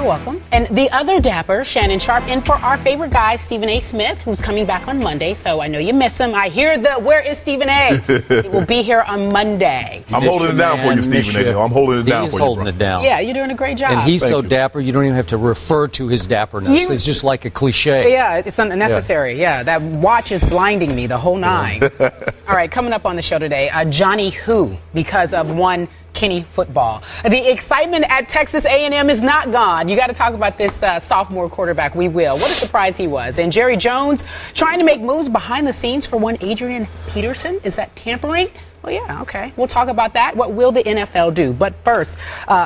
welcome. And the other dapper, Shannon Sharpe, in for our favorite guy, Stephen A. Smith, who's coming back on Monday, so I know you miss him. I hear where is Stephen A? He will be here on Monday. I'm holding it down for you, Stephen A. I'm holding it down for you, holding it down. Yeah, you're doing a great job. And he's so dapper, you don't even have to refer to his dapperness. It's just like a cliche. Yeah, it's unnecessary. Yeah, that watch is blinding me the whole nine. All right, coming up on the show today, Johnny Who, because of one Kenny football. The excitement at Texas A&M is not gone. You got to talk about this sophomore quarterback. We will. What a surprise he was. And Jerry Jones trying to make moves behind the scenes for one Adrian Peterson. Is that tampering? Well, yeah, okay. We'll talk about that. What will the NFL do? But first,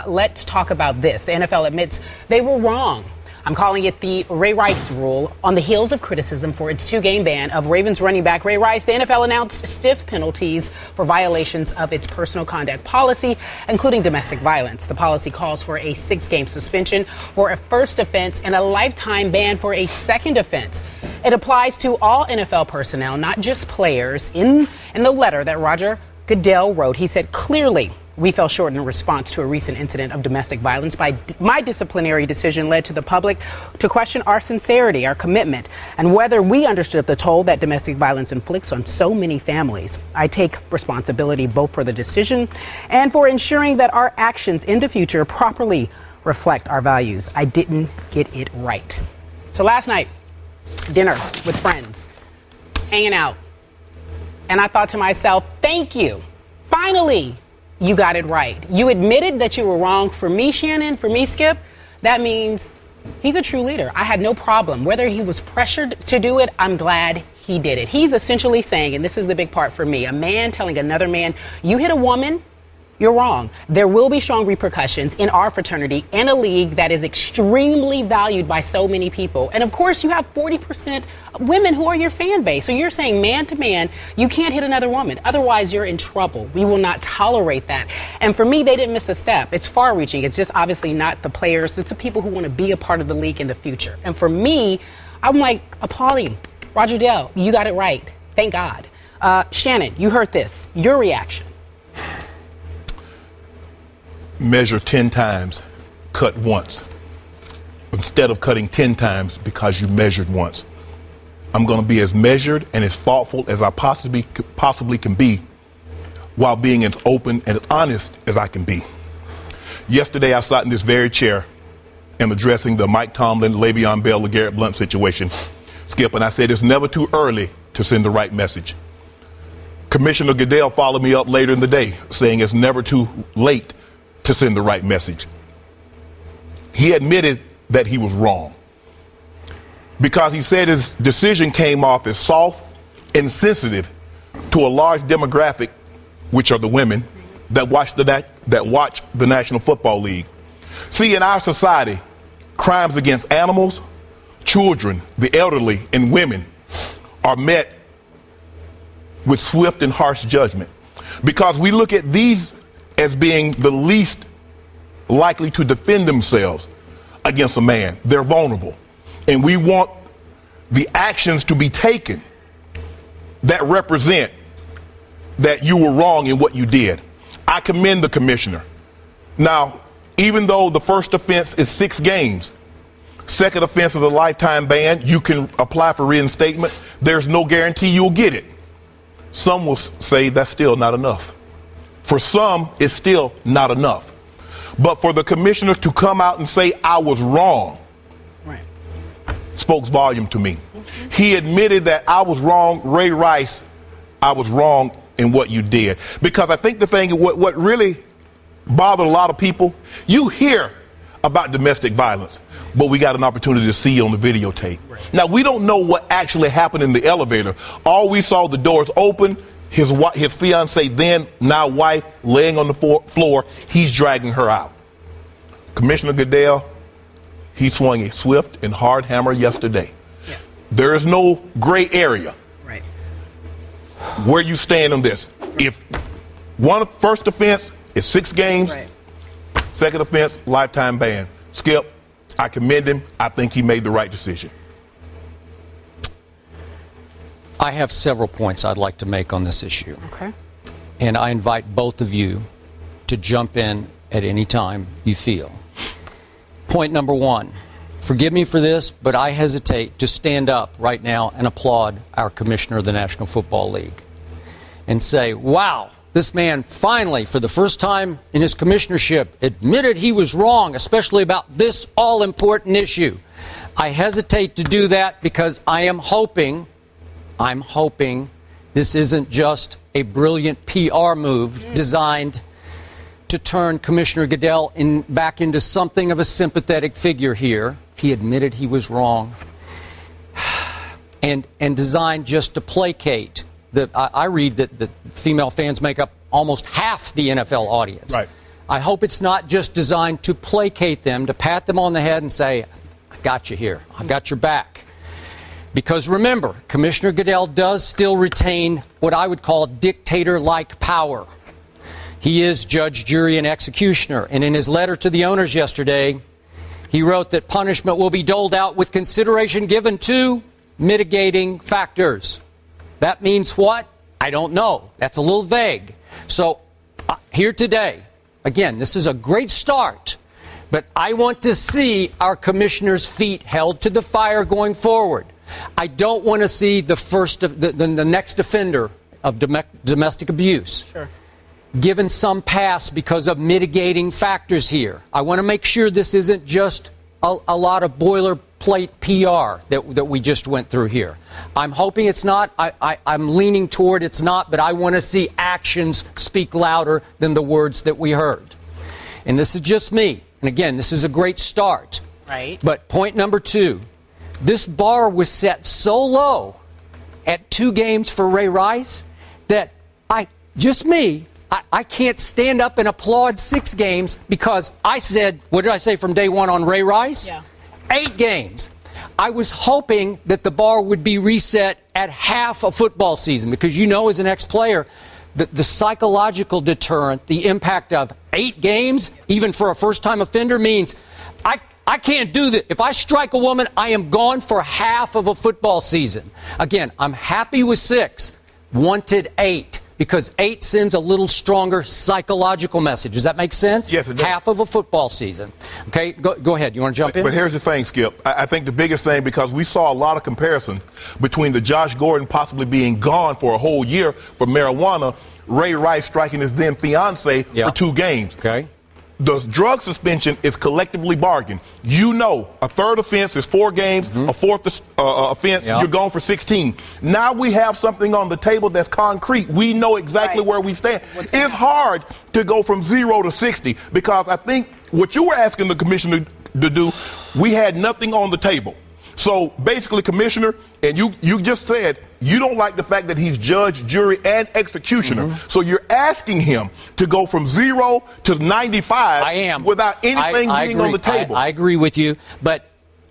let's talk about this. The NFL admits they were wrong. I'm calling it the Ray Rice rule. On the heels of criticism for its 2-game ban of Ravens running back Ray Rice, the NFL announced stiff penalties for violations of its personal conduct policy, including domestic violence. The policy calls for a 6-game suspension for a first offense and a lifetime ban for a second offense. It applies to all NFL personnel, not just players. In the letter that Roger Goodell wrote, he said, clearly, we fell short in response to a recent incident of domestic violence. My disciplinary decision led to the public to question our sincerity, our commitment, and whether we understood the toll that domestic violence inflicts on so many families. I take responsibility both for the decision and for ensuring that our actions in the future properly reflect our values. I didn't get it right. So last night, dinner with friends, hanging out, and I thought to myself, thank you. Finally, you got it right. You admitted that you were wrong. For me, Shannon, for me, Skip, that means he's a true leader. I had no problem. Whether he was pressured to do it, I'm glad he did it. He's essentially saying, and this is the big part for me, a man telling another man, you hit a woman, you're wrong. There will be strong repercussions in our fraternity and a league that is extremely valued by so many people. And of course, you have 40% women who are your fan base. So you're saying man to man, you can't hit another woman. Otherwise, you're in trouble. We will not tolerate that. And for me, they didn't miss a step. It's far reaching. It's just obviously not the players. It's the people who want to be a part of the league in the future. And for me, I'm like applauding. Roger Goodell, you got it right. Thank God. Shannon, you heard this. Your reaction. Measure 10 times, cut once. Instead of cutting 10 times because you measured once. I'm going to be as measured and as thoughtful as I possibly can be while being as open and as honest as I can be. Yesterday, I sat in this very chair and addressing the Mike Tomlin, Le'Veon Bell, LeGarrette Blount situation, Skip, and I said it's never too early to send the right message. Commissioner Goodell followed me up later in the day saying it's never too late to send the right message. He admitted that he was wrong because he said his decision came off as soft and sensitive to a large demographic, which are the women that watch the National Football League. See, in our society, crimes against animals, children, the elderly, and women are met with swift and harsh judgment because we look at these as being the least likely to defend themselves against a man. They're vulnerable. And we want the actions to be taken that represent that you were wrong in what you did. I commend the commissioner. Now, even though the first offense is 6 games, second offense is a lifetime ban, you can apply for reinstatement. There's no guarantee you'll get it. Some will say that's still not enough. For some, it's still not enough. But for the commissioner to come out and say, I was wrong, right, spoke volume to me. Mm-hmm. He admitted that I was wrong, Ray Rice, I was wrong in what you did. Because I think the thing, what really bothered a lot of people, you hear about domestic violence, but we got an opportunity to see on the videotape. Right. Now, we don't know what actually happened in the elevator. All we saw, the doors open, his fiance, then now wife, laying on the floor. He's dragging her out. Commissioner Goodell, he swung a swift and hard hammer yesterday. Yeah. There is no gray area. Right. Where you stand on this. Right. If first offense is 6 games, right, second offense, lifetime ban. Skip, I commend him. I think he made the right decision. I have several points I'd like to make on this issue. Okay. And I invite both of you to jump in at any time you feel. Point number one. Forgive me for this, but I hesitate to stand up right now and applaud our commissioner of the National Football League and say, wow, this man finally, for the first time in his commissionership, admitted he was wrong, especially about this all-important issue. I hesitate to do that because I'm hoping this isn't just a brilliant PR move designed to turn Commissioner Goodell back into something of a sympathetic figure here. He admitted he was wrong. And designed just to placate. I read that the female fans make up almost half the NFL audience. Right. I hope it's not just designed to placate them, to pat them on the head and say, I got you here. I've got your back. Because remember, Commissioner Goodell does still retain what I would call dictator-like power. He is judge, jury, and executioner. And in his letter to the owners yesterday, he wrote that punishment will be doled out with consideration given to mitigating factors. That means what? I don't know. That's a little vague. So here today, again, this is a great start, but I want to see our commissioner's feet held to the fire going forward. I don't want to see the next offender of domestic abuse given some pass because of mitigating factors here. I want to make sure this isn't just a lot of boilerplate PR that we just went through here. I'm hoping it's not. I'm leaning toward it's not, but I want to see actions speak louder than the words that we heard. And this is just me. And again, this is a great start. Right. But point number two, this bar was set so low at 2 games for Ray Rice that I can't stand up and applaud 6 games because I said, what did I say from day one on Ray Rice? Yeah. 8 games. I was hoping that the bar would be reset at half a football season because you know as an ex-player, the psychological deterrent, the impact of 8 games, even for a first-time offender, means I can't do that. If I strike a woman, I am gone for half of a football season. Again, I'm happy with 6, wanted 8. Because 8 sends a little stronger psychological message. Does that make sense? Yes, it does. Half of a football season. Okay, go ahead. You want to jump in? But here's the thing, Skip. I think the biggest thing, because we saw a lot of comparison between the Josh Gordon possibly being gone for a whole year for marijuana, Ray Rice striking his then fiance for 2 games. Okay. The drug suspension is collectively bargained. You know, a 3rd offense is 4 games, a 4th offense, you're gone for 16. Now we have something on the table that's concrete. We know exactly where we stand. It's hard to go from 0 to 60 because I think what you were asking the commissioner to do, we had nothing on the table. So basically, Commissioner, and you just said you don't like the fact that he's judge, jury, and executioner. So you're asking him to go from 0 to 95 I am. Without anything being agree. on the table. I agree with you, but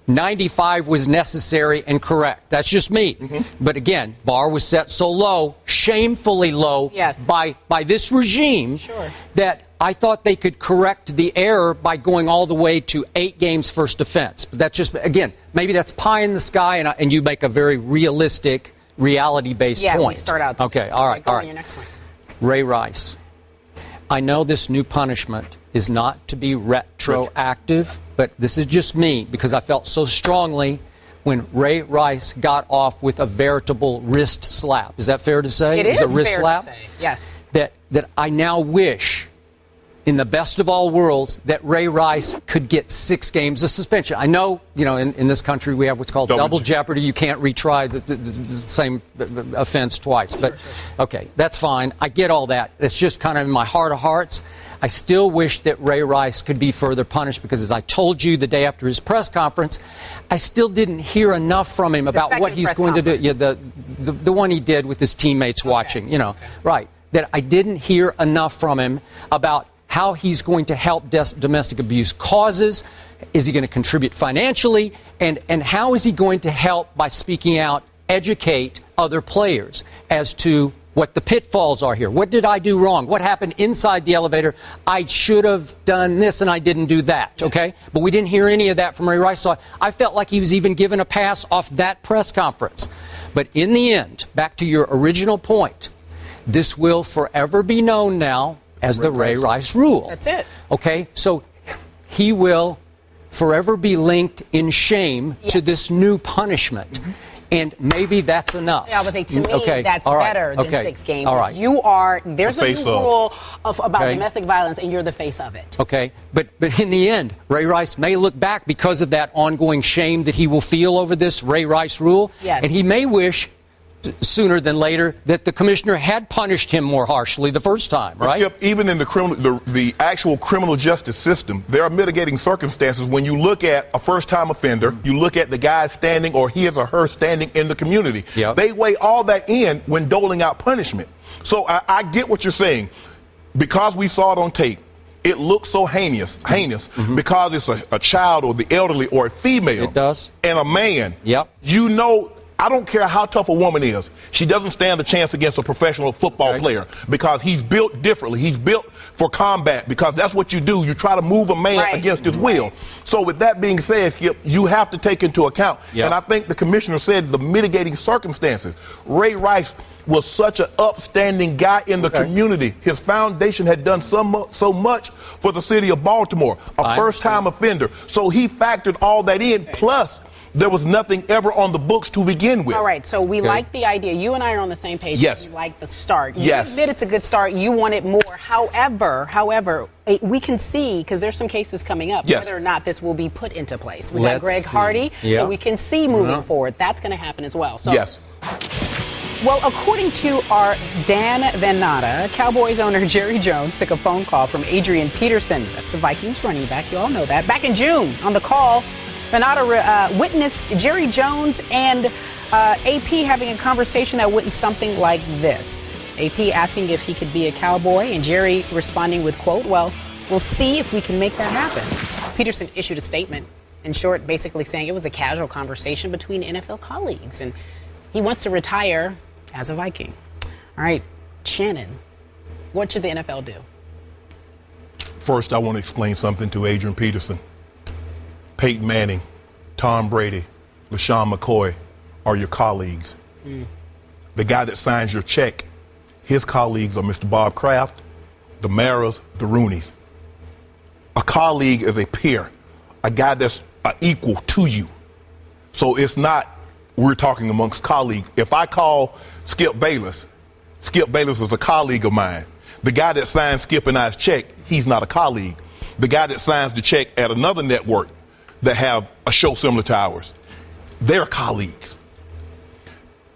95 was necessary and correct. That's just me. But again, bar was set so low, shamefully low by this regime that I thought they could correct the error by going all the way to 8 games first offense. But that's just, again, maybe that's pie in the sky, and you make a very realistic, reality-based point. Yeah, we start out. Okay, all right. On your next point. Ray Rice. I know this new punishment is not to be retroactive, but this is just me because I felt so strongly when Ray Rice got off with a veritable wrist slap. Is that fair to say? It is a wrist fair slap? to say, yes. That I now wish, in the best of all worlds, that Ray Rice could get 6 games of suspension. I know, in this country we have what's called double jeopardy. You can't retry the same offense twice. But, okay, that's fine. I get all that. It's just kind of in my heart of hearts. I still wish that Ray Rice could be further punished because, as I told you the day after his press conference, I still didn't hear enough from him about what he's going to do. Yeah, the one he did with his teammates watching, right. That I didn't hear enough from him about how he's going to help domestic abuse causes. Is he going to contribute financially? And how is he going to help by speaking out, educate other players as to what the pitfalls are here? What did I do wrong? What happened inside the elevator? I should have done this and I didn't do that, okay? But we didn't hear any of that from Ray Rice, so I felt like he was even given a pass off that press conference. But in the end, back to your original point, this will forever be known now as the Ray Rice rule. That's it. Okay, so he will forever be linked in shame to this new punishment. And maybe that's enough. Yeah, but to me, that's better than 6 games. All right. There's a new rule about domestic violence, and you're the face of it. Okay, but in the end, Ray Rice may look back because of that ongoing shame that he will feel over this Ray Rice rule. Yes. And he may wish sooner than later that the commissioner had punished him more harshly the first time, right? Skip, even in the actual criminal justice system, there are mitigating circumstances when you look at a first-time offender, you look at the guy standing or his or her standing in the community. Yep. They weigh all that in when doling out punishment. So I get what you're saying. Because we saw it on tape, it looks so heinous because it's a child or the elderly or a female. It does. And a man. Yep. You know, I don't care how tough a woman is. She doesn't stand a chance against a professional football player because he's built differently. He's built for combat because that's what you do. You try to move a man against his will. So with that being said, Skip, you have to take into account. Yep. And I think the commissioner said the mitigating circumstances. Ray Rice was such an upstanding guy in the community. His foundation had done so much for the city of Baltimore, a first-time offender. So he factored all that in, plus there was nothing ever on the books to begin with. All right, so we like the idea. You and I are on the same page. Yes. You like the start. You Yes. admit it's a good start. You want it more. However, we can see, because there's some cases coming up, Yes. whether or not this will be put into place. We got Let's Greg see. Hardy, Yeah. so we can see moving forward. That's going to happen as well. So, Yes. well, according to our Dan Van Natta, Cowboys owner Jerry Jones took a phone call from Adrian Peterson. That's the Vikings running back. You all know that. Back in June, on the call, Van Natta witnessed Jerry Jones and AP having a conversation that went something like this. AP asking if he could be a Cowboy, and Jerry responding with, quote, well, we'll see if we can make that happen. Peterson issued a statement, in short, basically saying it was a casual conversation between NFL colleagues, and he wants to retire as a Viking. All right, Shannon, what should the NFL do? First, I want to explain something to Adrian Peterson. Peyton Manning, Tom Brady, LaShawn McCoy are your colleagues. The guy that signs your check, his colleagues are Mr. Bob Kraft, the Maras, the Rooneys. A colleague is a peer, a guy that's equal to you. So it's not we're talking amongst colleagues. If I call Skip Bayless is a colleague of mine. The guy that signs Skip and I's check, he's not a colleague. The guy that signs the check at another network that have a show similar to ours, they're colleagues.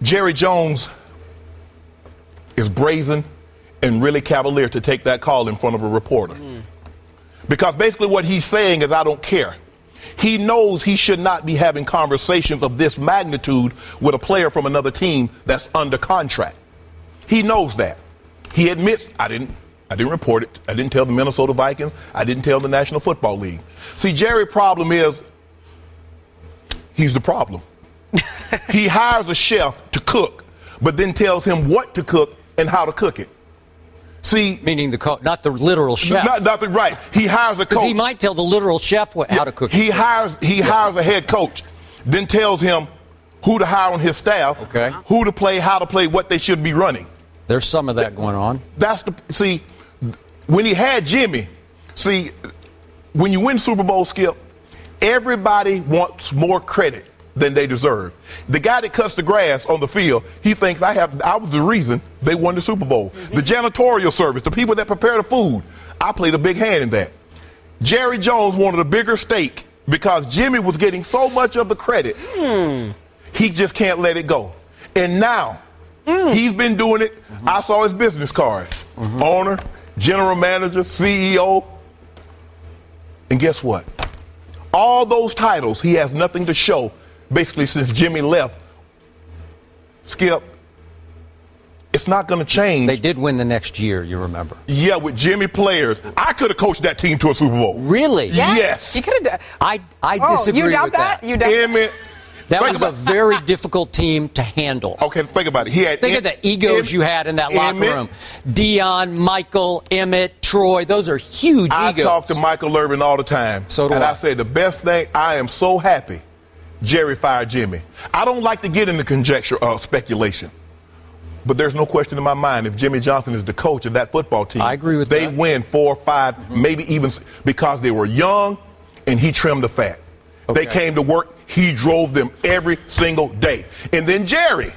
Jerry Jones is brazen and really cavalier to take that call in front of a reporter. Because basically what he's saying is, I don't care. He knows he should not be having conversations of this magnitude with a player from another team that's under contract. He knows that. He admits, I didn't report it. I didn't tell the Minnesota Vikings. I didn't tell the National Football League. See, Jerry's problem is he's the problem. He hires a chef to cook, but then tells him what to cook and how to cook it. See, meaning not the literal chef. Nothing right. He hires a coach. Because he might tell the literal chef how to cook. He hires a head coach, then tells him who to hire on his staff, who to play, how to play, what they should be running. There's some of that going on. See, when he had Jimmy, when you win Super Bowl, Skip, everybody wants more credit than they deserve. The guy that cuts the grass on the field, he thinks I was the reason they won the Super Bowl. The janitorial service, the people that prepare the food, I played a big hand in that. Jerry Jones wanted a bigger stake because Jimmy was getting so much of the credit. He just can't let it go. And now, he's been doing it. I saw his business cards. Owner, general manager, CEO. And guess what? All those titles, he has nothing to show basically since Jimmy left. Skip, it's not going to change. They did win the next year, you remember. Yeah, with Jimmy players. I could have coached that team to a Super Bowl. Really? Yes. You could have done. I disagree you doubt with that. You doubt that? That was a very difficult team to handle. Okay, think about it. Think of the egos you had in that locker room. Deron, Michael, Emmett, Troy, those are huge egos. I talk to Michael Irvin all the time. So do and I. I say the best thing, I am so happy Jerry fired Jimmy. I don't like to get into conjecture or speculation. But there's no question in my mind if Jimmy Johnson is the coach of that football team. I agree with they that. win 4 or 5, maybe even because they were young and he trimmed the fat. Okay. They came to work. He drove them every single day. And then Jerry,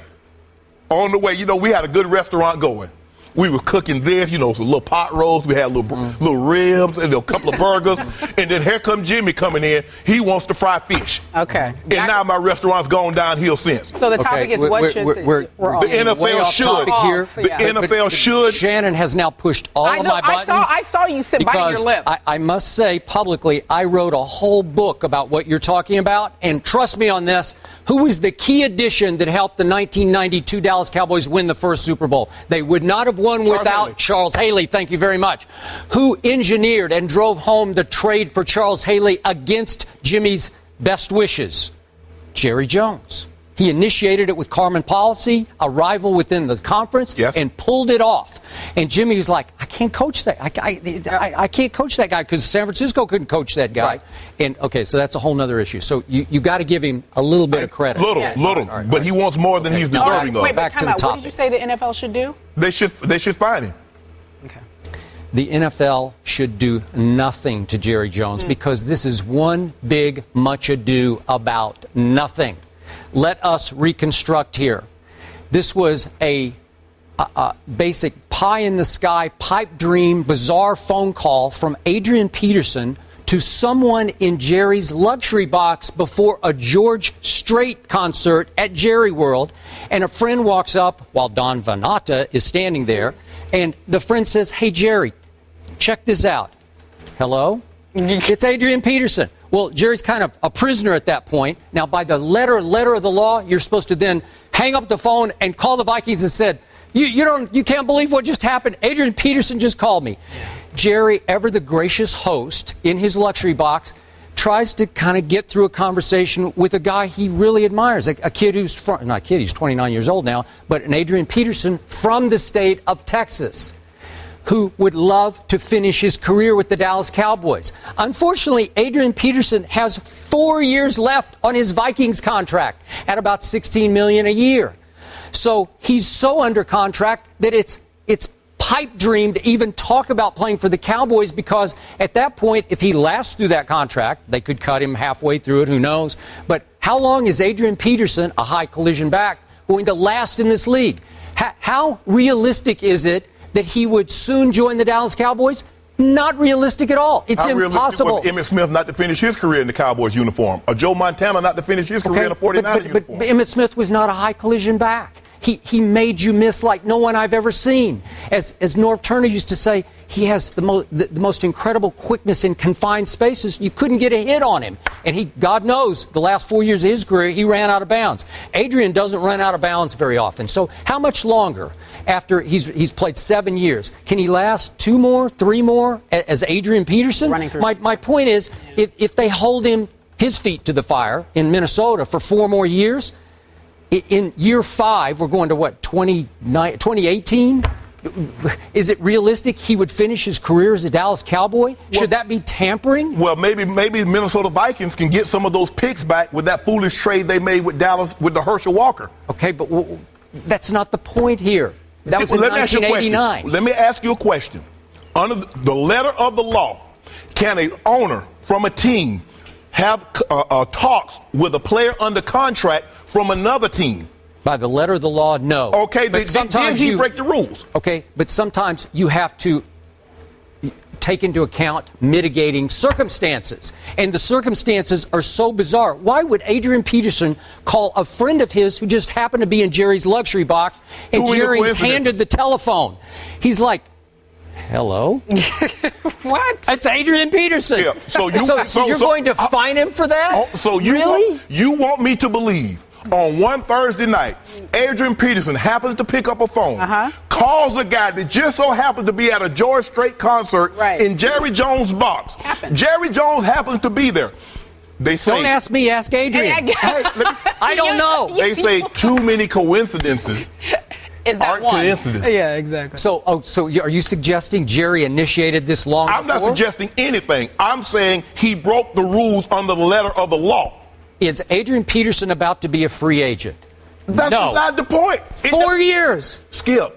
on the way, we had a good restaurant going. We were cooking this, some little pot roast. We had little ribs and a couple of burgers. And then here comes Jimmy coming in. He wants to fry fish. Okay. And now my restaurant's gone downhill since. So the topic is what should the NFL should. The NFL should. Shannon has now pushed all of my buttons. I saw you sit biting your lip. I must say publicly, I wrote a whole book about what you're talking about. And trust me on this, who was the key addition that helped the 1992 Dallas Cowboys win the first Super Bowl? They would not have won without Charles Haley. Thank you very much. Who engineered and drove home the trade for Charles Haley against Jimmy's best wishes? Jerry Jones. He initiated it with Carmen Policy, a rival within the conference, and pulled it off. And Jimmy was like, I can't coach that. I can't coach that guy because San Francisco couldn't coach that guy. Right. And okay, so that's a whole other issue. So you got to give him a little bit of credit. But he wants more than he's deserving of. Wait, back to the topic. What did you say the NFL should do? They should fine him. Okay. The NFL should do nothing to Jerry Jones because this is one big much ado about nothing. Let us reconstruct here. This was a basic pie-in-the-sky, pipe dream, bizarre phone call from Adrian Peterson to someone in Jerry's luxury box before a George Strait concert at Jerry World. And a friend walks up while Don Vanata is standing there, and the friend says, hey, Jerry, check this out. Hello? It's Adrian Peterson. Well, Jerry's kind of a prisoner at that point. Now, by the letter of the law, you're supposed to then hang up the phone and call the Vikings and said, you can't believe what just happened. Adrian Peterson just called me. Jerry, ever the gracious host in his luxury box, tries to kind of get through a conversation with a guy he really admires, a kid who's he's 29 years old now, but an Adrian Peterson from the state of Texas, who would love to finish his career with the Dallas Cowboys. Unfortunately, Adrian Peterson has 4 years left on his Vikings contract at about $16 million a year. So he's so under contract that it's pipe dream to even talk about playing for the Cowboys because at that point, if he lasts through that contract, they could cut him halfway through it, who knows. But how long is Adrian Peterson, a high collision back, going to last in this league? How realistic is it that he would soon join the Dallas Cowboys? Not realistic at all. It's impossible. Was Emmitt Smith not to finish his career in the Cowboys uniform, or Joe Montana not to finish his career in a 49ers uniform? But Emmitt Smith was not a high collision back. He made you miss like no one I've ever seen. As Norv Turner used to say, he has the most incredible quickness in confined spaces. You couldn't get a hit on him. And God knows, the last 4 years of his career, he ran out of bounds. Adrian doesn't run out of bounds very often. So how much longer after he's played 7 years? Can he last 2 more, 3 more as Adrian Peterson? My point is, if they hold his feet to the fire in Minnesota for 4 more years, in year 5, we're going to what, 2018? Is it realistic he would finish his career as a Dallas Cowboy? Should that be tampering? Well, maybe Minnesota Vikings can get some of those picks back with that foolish trade they made with Dallas with the Herschel Walker. Okay, but that's not the point here. That was in 1989. Let me ask you a question. Under the letter of the law, can an owner from a team have talks with a player under contract from another team? By the letter of the law, no. Okay, but sometimes he break the rules. Okay, but sometimes you have to take into account mitigating circumstances. And the circumstances are so bizarre. Why would Adrian Peterson call a friend of his who just happened to be in Jerry's luxury box and Jerry's handed the telephone? He's like, hello? What? That's Adrian Peterson. Yeah. So you're going to fine him for that? You want me to believe on one Thursday night, Adrian Peterson happens to pick up a phone, calls a guy that just so happens to be at a George Strait concert in Jerry Jones' box. Jerry Jones happens to be there. They say, don't ask me, ask Adrian. I don't know. They say too many coincidences. Is that one? Yeah, exactly. So are you suggesting Jerry initiated this long before? I'm not suggesting anything. I'm saying he broke the rules under the letter of the law. Is Adrian Peterson about to be a free agent? That's not the point. 4 years. Skip.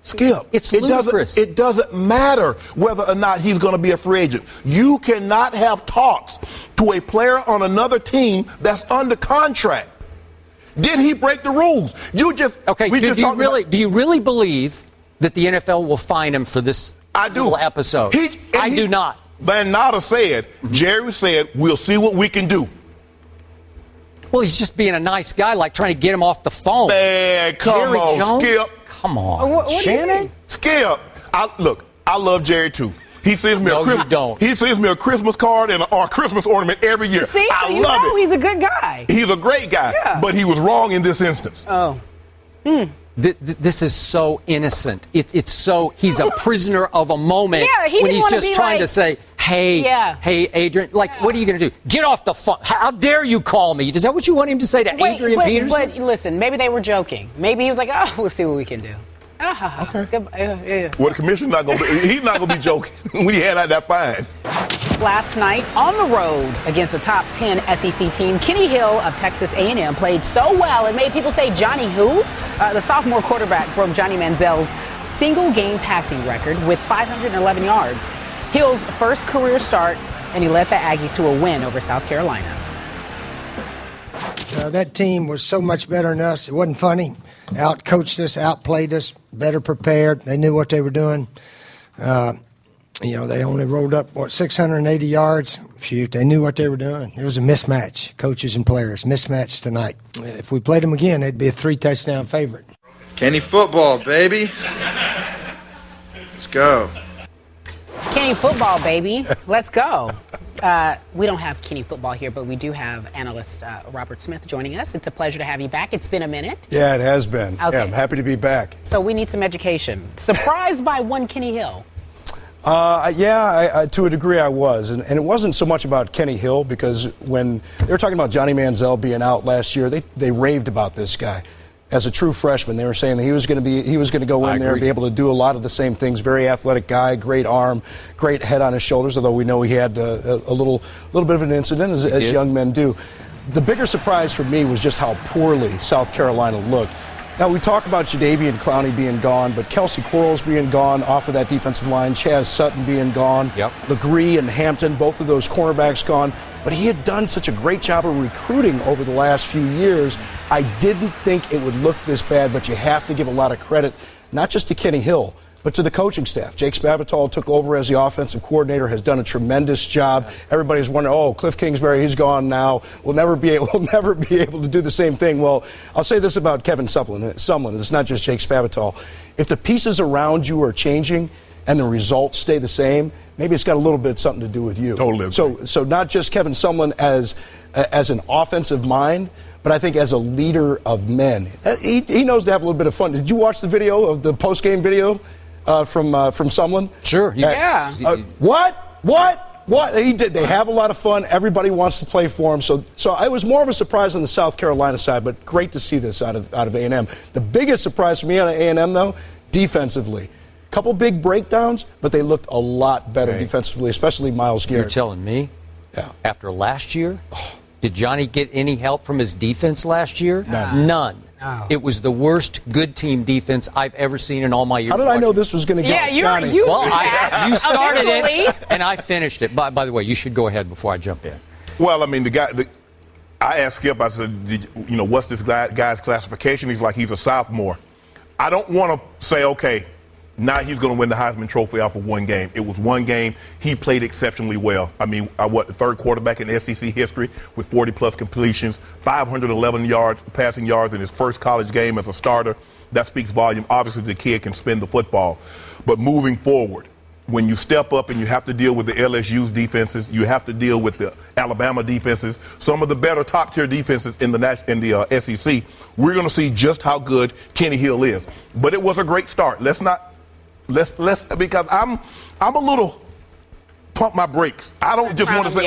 Skip, It's ludicrous. It doesn't matter whether or not he's going to be a free agent. You cannot have talks to a player on another team that's under contract. Did he break the rules? Do you really believe that the NFL will fine him for this little episode? I do not. Van Natta said, Jerry said, we'll see what we can do. Well, he's just being a nice guy, like trying to get him off the phone. Man, come on, Skip. Come on, Shannon. Skip. I love Jerry too. He sends me He sends me a Christmas card and a Christmas ornament every year. See, I love it. He's a good guy. He's a great guy, but he was wrong in this instance. Oh. This is so innocent. It's so he's a prisoner of a moment when he's just trying to say, hey, Adrian, what are you going to do? Get off the phone. How dare you call me? Is that what you want him to say to Adrian Peterson? But listen, maybe they were joking. Maybe he was like, oh, we'll see what we can do. Okay. Well, the commissioner's not going to he's not going to be joking when he had out that fine. Last night on the road against a top 10 SEC team, Kenny Hill of Texas A&M played so well it made people say, Johnny who? The sophomore quarterback broke Johnny Manziel's single-game passing record with 511 yards. Hill's first career start, and he led the Aggies to a win over South Carolina. That team was so much better than us. It wasn't funny. Out-coached us, outplayed us, better prepared. They knew what they were doing. They only rolled up, 680 yards. Shoot, they knew what they were doing. It was a mismatch, coaches and players. Mismatch tonight. If we played them again, they'd be a 3-touchdown favorite. Kenny football, baby. Let's go. Kenny football, baby. Let's go. We don't have Kenny football here, but we do have analyst Robert Smith joining us. It's a pleasure to have you back. It's been a minute. Yeah, it has been. Okay. Yeah, I'm happy to be back. So we need some education. Surprised by one Kenny Hill? To a degree I was. And it wasn't so much about Kenny Hill, because when they were talking about Johnny Manziel being out last year, they raved about this guy. As a true freshman, they were saying that he was going to go in there and be able to do a lot of the same things. Very athletic guy, great arm, great head on his shoulders, although we know he had a little bit of an incident, as young men do. The bigger surprise for me was just how poorly South Carolina looked. Now, we talk about Jadeveon Clowney being gone, but Kelsey Quarles being gone off of that defensive line, Chaz Sutton being gone, Legree and Hampton, both of those cornerbacks gone. But he had done such a great job of recruiting over the last few years. I didn't think it would look this bad, but you have to give a lot of credit, not just to Kenny Hill, but to the coaching staff. Jake Spavital took over as the offensive coordinator, has done a tremendous job. Everybody's wondering, Cliff Kingsbury, he's gone now. We'll never be able to do the same thing. Well, I'll say this about Kevin Sumlin. It's not just Jake Spavital. If the pieces around you are changing and the results stay the same, maybe it's got a little bit something to do with you. Totally. So not just Kevin Sumlin as an offensive mind, but I think as a leader of men. He knows to have a little bit of fun. Did you watch the video of the post-game video? From Sumlin? Sure. Yeah. What? He did. They have a lot of fun. Everybody wants to play for him. So I was more of a surprise on the South Carolina side, but great to see this out of A&M. The biggest surprise for me out of A&M, though, defensively. Couple big breakdowns, but they looked a lot better defensively, especially Myles Garrett. You're telling me? Yeah. After last year? Did Johnny get any help from his defense last year? None. No. It was the worst good team defense I've ever seen in all my years. How did I know this was going to get Johnny? You started it, and I finished it. By the way, you should go ahead before I jump in. Well, I mean, I asked Skip, I said, what's this guy's classification? He's like, he's a sophomore. I don't want to say, okay, now he's going to win the Heisman Trophy off of one game. It was one game. He played exceptionally well. I mean, the third quarterback in SEC history with 40-plus completions, 511 passing yards in his first college game as a starter. That speaks volume. Obviously, the kid can spin the football. But moving forward, when you step up and you have to deal with the LSU's defenses, you have to deal with the Alabama defenses, some of the better top-tier defenses in the SEC, we're going to see just how good Kenny Hill is. But it was a great start. Let's because I'm a little pump my brakes. I don't just want to say,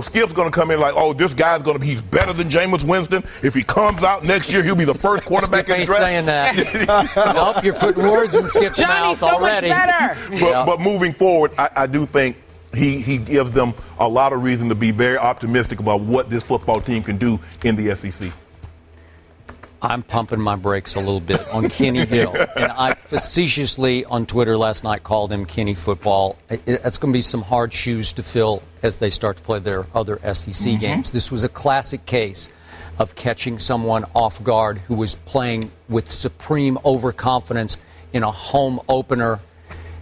Skip's going to come in like, this guy's going to be, he's better than Jameis Winston. If he comes out next year, he'll be the first quarterback in the draft. Saying that. Nope, you're putting words in Skip's mouth already. Much better. But moving forward, I do think he gives them a lot of reason to be very optimistic about what this football team can do in the SEC. I'm pumping my brakes a little bit on Kenny Hill. And I facetiously on Twitter last night called him Kenny Football. It's going to be some hard shoes to fill as they start to play their other SEC games. This was a classic case of catching someone off guard who was playing with supreme overconfidence in a home opener.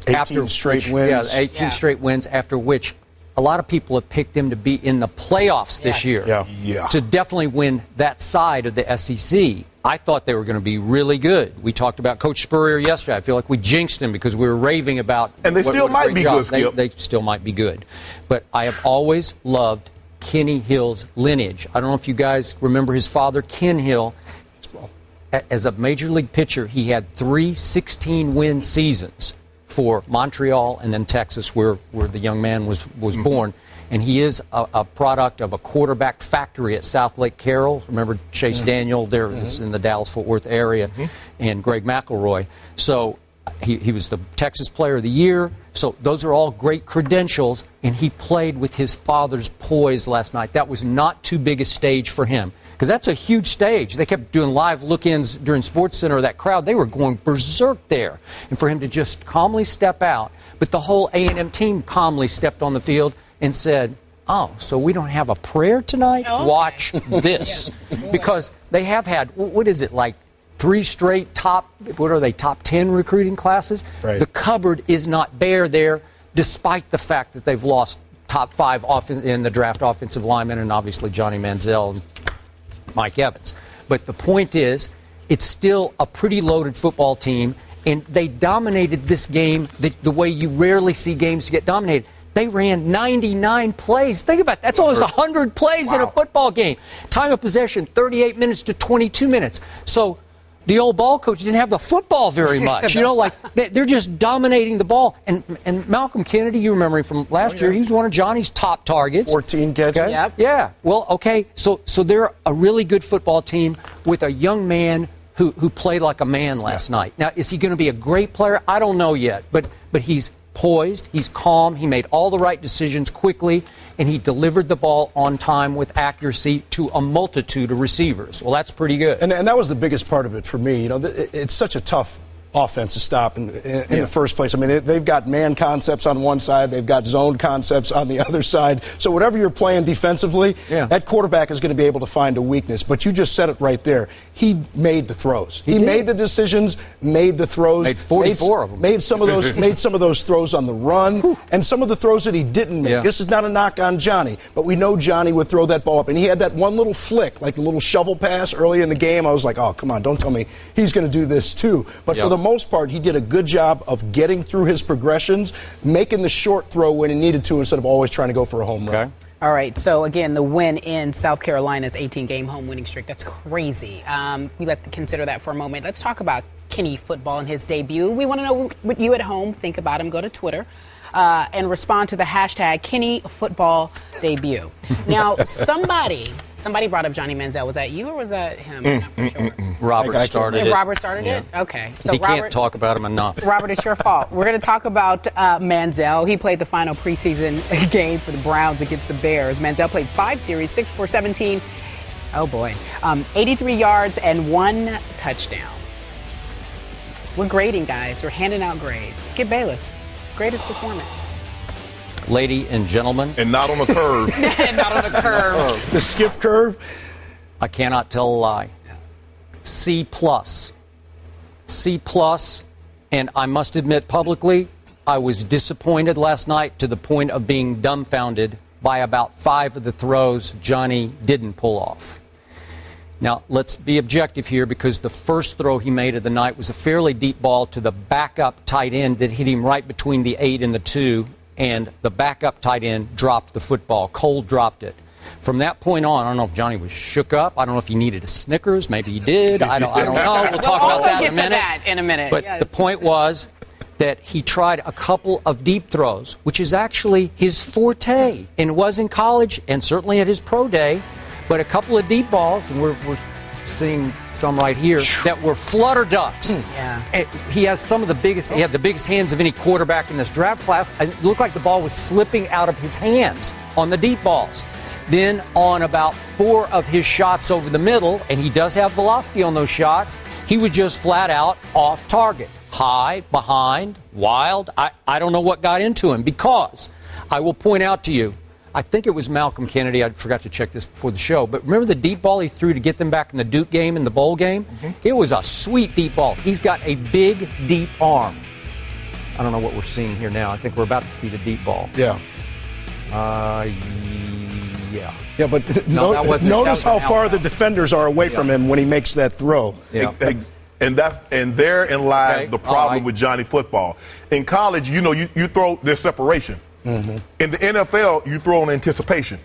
18 straight wins. Yeah, 18 straight wins, after which a lot of people have picked them to be in the playoffs this year. Yeah. To definitely win that side of the SEC. I thought they were going to be really good. We talked about Coach Spurrier yesterday. I feel like we jinxed him because we were raving about. And they still might be good, Skip. They still might be good. But I have always loved Kenny Hill's lineage. I don't know if you guys remember his father, Ken Hill. As a major league pitcher, he had 3 16-win seasons for Montreal and then Texas, where the young man was born. And he is a product of a quarterback factory at South Lake Carroll. Remember Chase Daniel there is in the Dallas-Fort Worth area, and Greg McElroy. So he was the Texas Player of the Year. So those are all great credentials, and he played with his father's poise last night. That was not too big a stage for him, because that's a huge stage. They kept doing live look-ins during SportsCenter. That crowd, they were going berserk there. And for him to just calmly step out, but the whole A&M team calmly stepped on the field and said, oh, so we don't have a prayer tonight? Okay. Watch this. Because they have had, what is it, like 3 straight top 10 recruiting classes? Right. The cupboard is not bare there, despite the fact that they've lost top 5 in the draft offensive linemen, and obviously Johnny Manziel and Mike Evans. But the point is, it's still a pretty loaded football team, and they dominated this game the way you rarely see games get dominated. They ran 99 plays. Think about that. That's almost 100 plays in a football game. Time of possession, 38 minutes to 22 minutes. So the old ball coach didn't have the football very much. You know, like they're just dominating the ball. And Malcolm Kennedy, you remember him from last year, he was one of Johnny's top targets. 14 catches. Okay? Yep. Yeah. Well, okay. So they're a really good football team with a young man who played like a man last night. Now, is he going to be a great player? I don't know yet. But he's poised, he's calm, he made all the right decisions quickly, and he delivered the ball on time with accuracy to a multitude of receivers. Well, that's pretty good. And that was the biggest part of it for me. You know, it's such a tough offense to stop in the first place. I mean, they've got man concepts on one side, they've got zone concepts on the other side. So whatever you're playing defensively, that quarterback is going to be able to find a weakness. But you just said it right there. He made the throws. He made the decisions, made the throws. Made 44 of them. Made some of those throws on the run, and some of the throws that he didn't make. Yeah. This is not a knock on Johnny, but we know Johnny would throw that ball up. And he had that one little flick, like the little shovel pass early in the game. I was like, oh, come on, don't tell me he's going to do this too. But for the most part, he did a good job of getting through his progressions, making the short throw when he needed to instead of always trying to go for a home run. Okay. All right, so again, the win in South Carolina's 18-game home winning streak. That's crazy. We let consider that for a moment. Let's talk about Kenny Football and his debut. We want to know what you at home think about him. Go to Twitter and respond to the hashtag Kenny Football debut. Now, somebody brought up Johnny Manziel. Was that you or was that him? I'm not for sure. Robert started it. Robert started it? Okay. So he Robert, can't talk about him enough. Robert, it's your fault. We're going to talk about Manziel. He played the final preseason game for the Browns against the Bears. Manziel played 5 series, 6 for 17. Oh, boy. 83 yards and 1 touchdown. We're grading, guys. We're handing out grades. Skip Bayless, greatest performance. Lady and gentlemen. And not on a curve. Not on a curve. The skip curve. I cannot tell a lie. C+. C+, and I must admit publicly, I was disappointed last night to the point of being dumbfounded by about 5 of the throws Johnny didn't pull off. Now, let's be objective here, because the first throw he made of the night was a fairly deep ball to the backup tight end that hit him right between the 8 and the 2, and the backup tight end dropped the football. Cole dropped it. From that point on, I don't know if Johnny was shook up. I don't know if he needed a Snickers. Maybe he did. I don't know. We'll talk about that in a minute. But the point was that he tried a couple of deep throws, which is actually his forte, and was in college and certainly at his pro day. But a couple of deep balls, and we're seeing some right here, that were flutter ducks. Yeah. And he has some of the biggest. He had the biggest hands of any quarterback in this draft class. It looked like the ball was slipping out of his hands on the deep balls. Then on about 4 of his shots over the middle, and he does have velocity on those shots, he was just flat out off target. High, behind, wild. I don't know what got into him, because I will point out to you, I think it was Malcolm Kennedy. I forgot to check this before the show. But remember the deep ball he threw to get them back in the Duke game, in the bowl game? It was a sweet deep ball. He's got a big, deep arm. I don't know what we're seeing here now. I think we're about to see the deep ball. Yeah. Yeah. Yeah, but No, notice how far the defenders are away from him when he makes that throw. Yeah. And therein lies the problem with Johnny football. In college, you throw, there's separation. In the NFL, you throw on anticipation.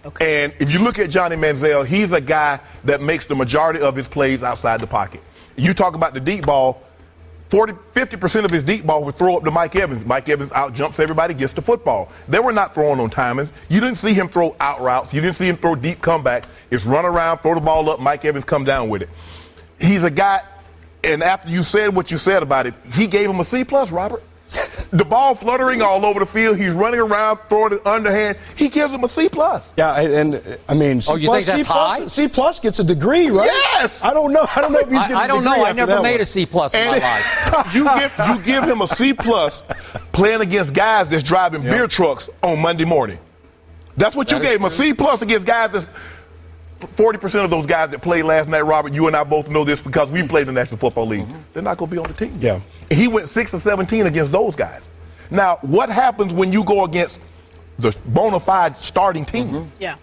Okay. And if you look at Johnny Manziel, he's a guy that makes the majority of his plays outside the pocket. You talk about the deep ball, 50% of his deep ball would throw up to Mike Evans. Mike Evans out jumps everybody, gets the football. They were not throwing on timings. You didn't see him throw out routes. You didn't see him throw deep comebacks. It's run around, throw the ball up, Mike Evans come down with it. He's a guy, and after you said what you said about it, he gave him a C+, Robert. The ball fluttering all over the field. He's running around, throwing it underhand. He gives him a C+. Yeah, and I mean, C+, you think that's high? C+ gets a degree, right? Yes. I don't know. I don't know if he's going to. I don't know. I never made a C+ in my life. You give him a C+ playing against guys that's driving beer trucks on Monday morning. That's what you gave him, a C+ against guys that 40% of those guys that played last night, Robert, you and I both know this because we played in the National Football League. They're not going to be on the team. Yeah. He went 6 or 17 against those guys. Now, what happens when you go against the bona fide starting team? Yeah.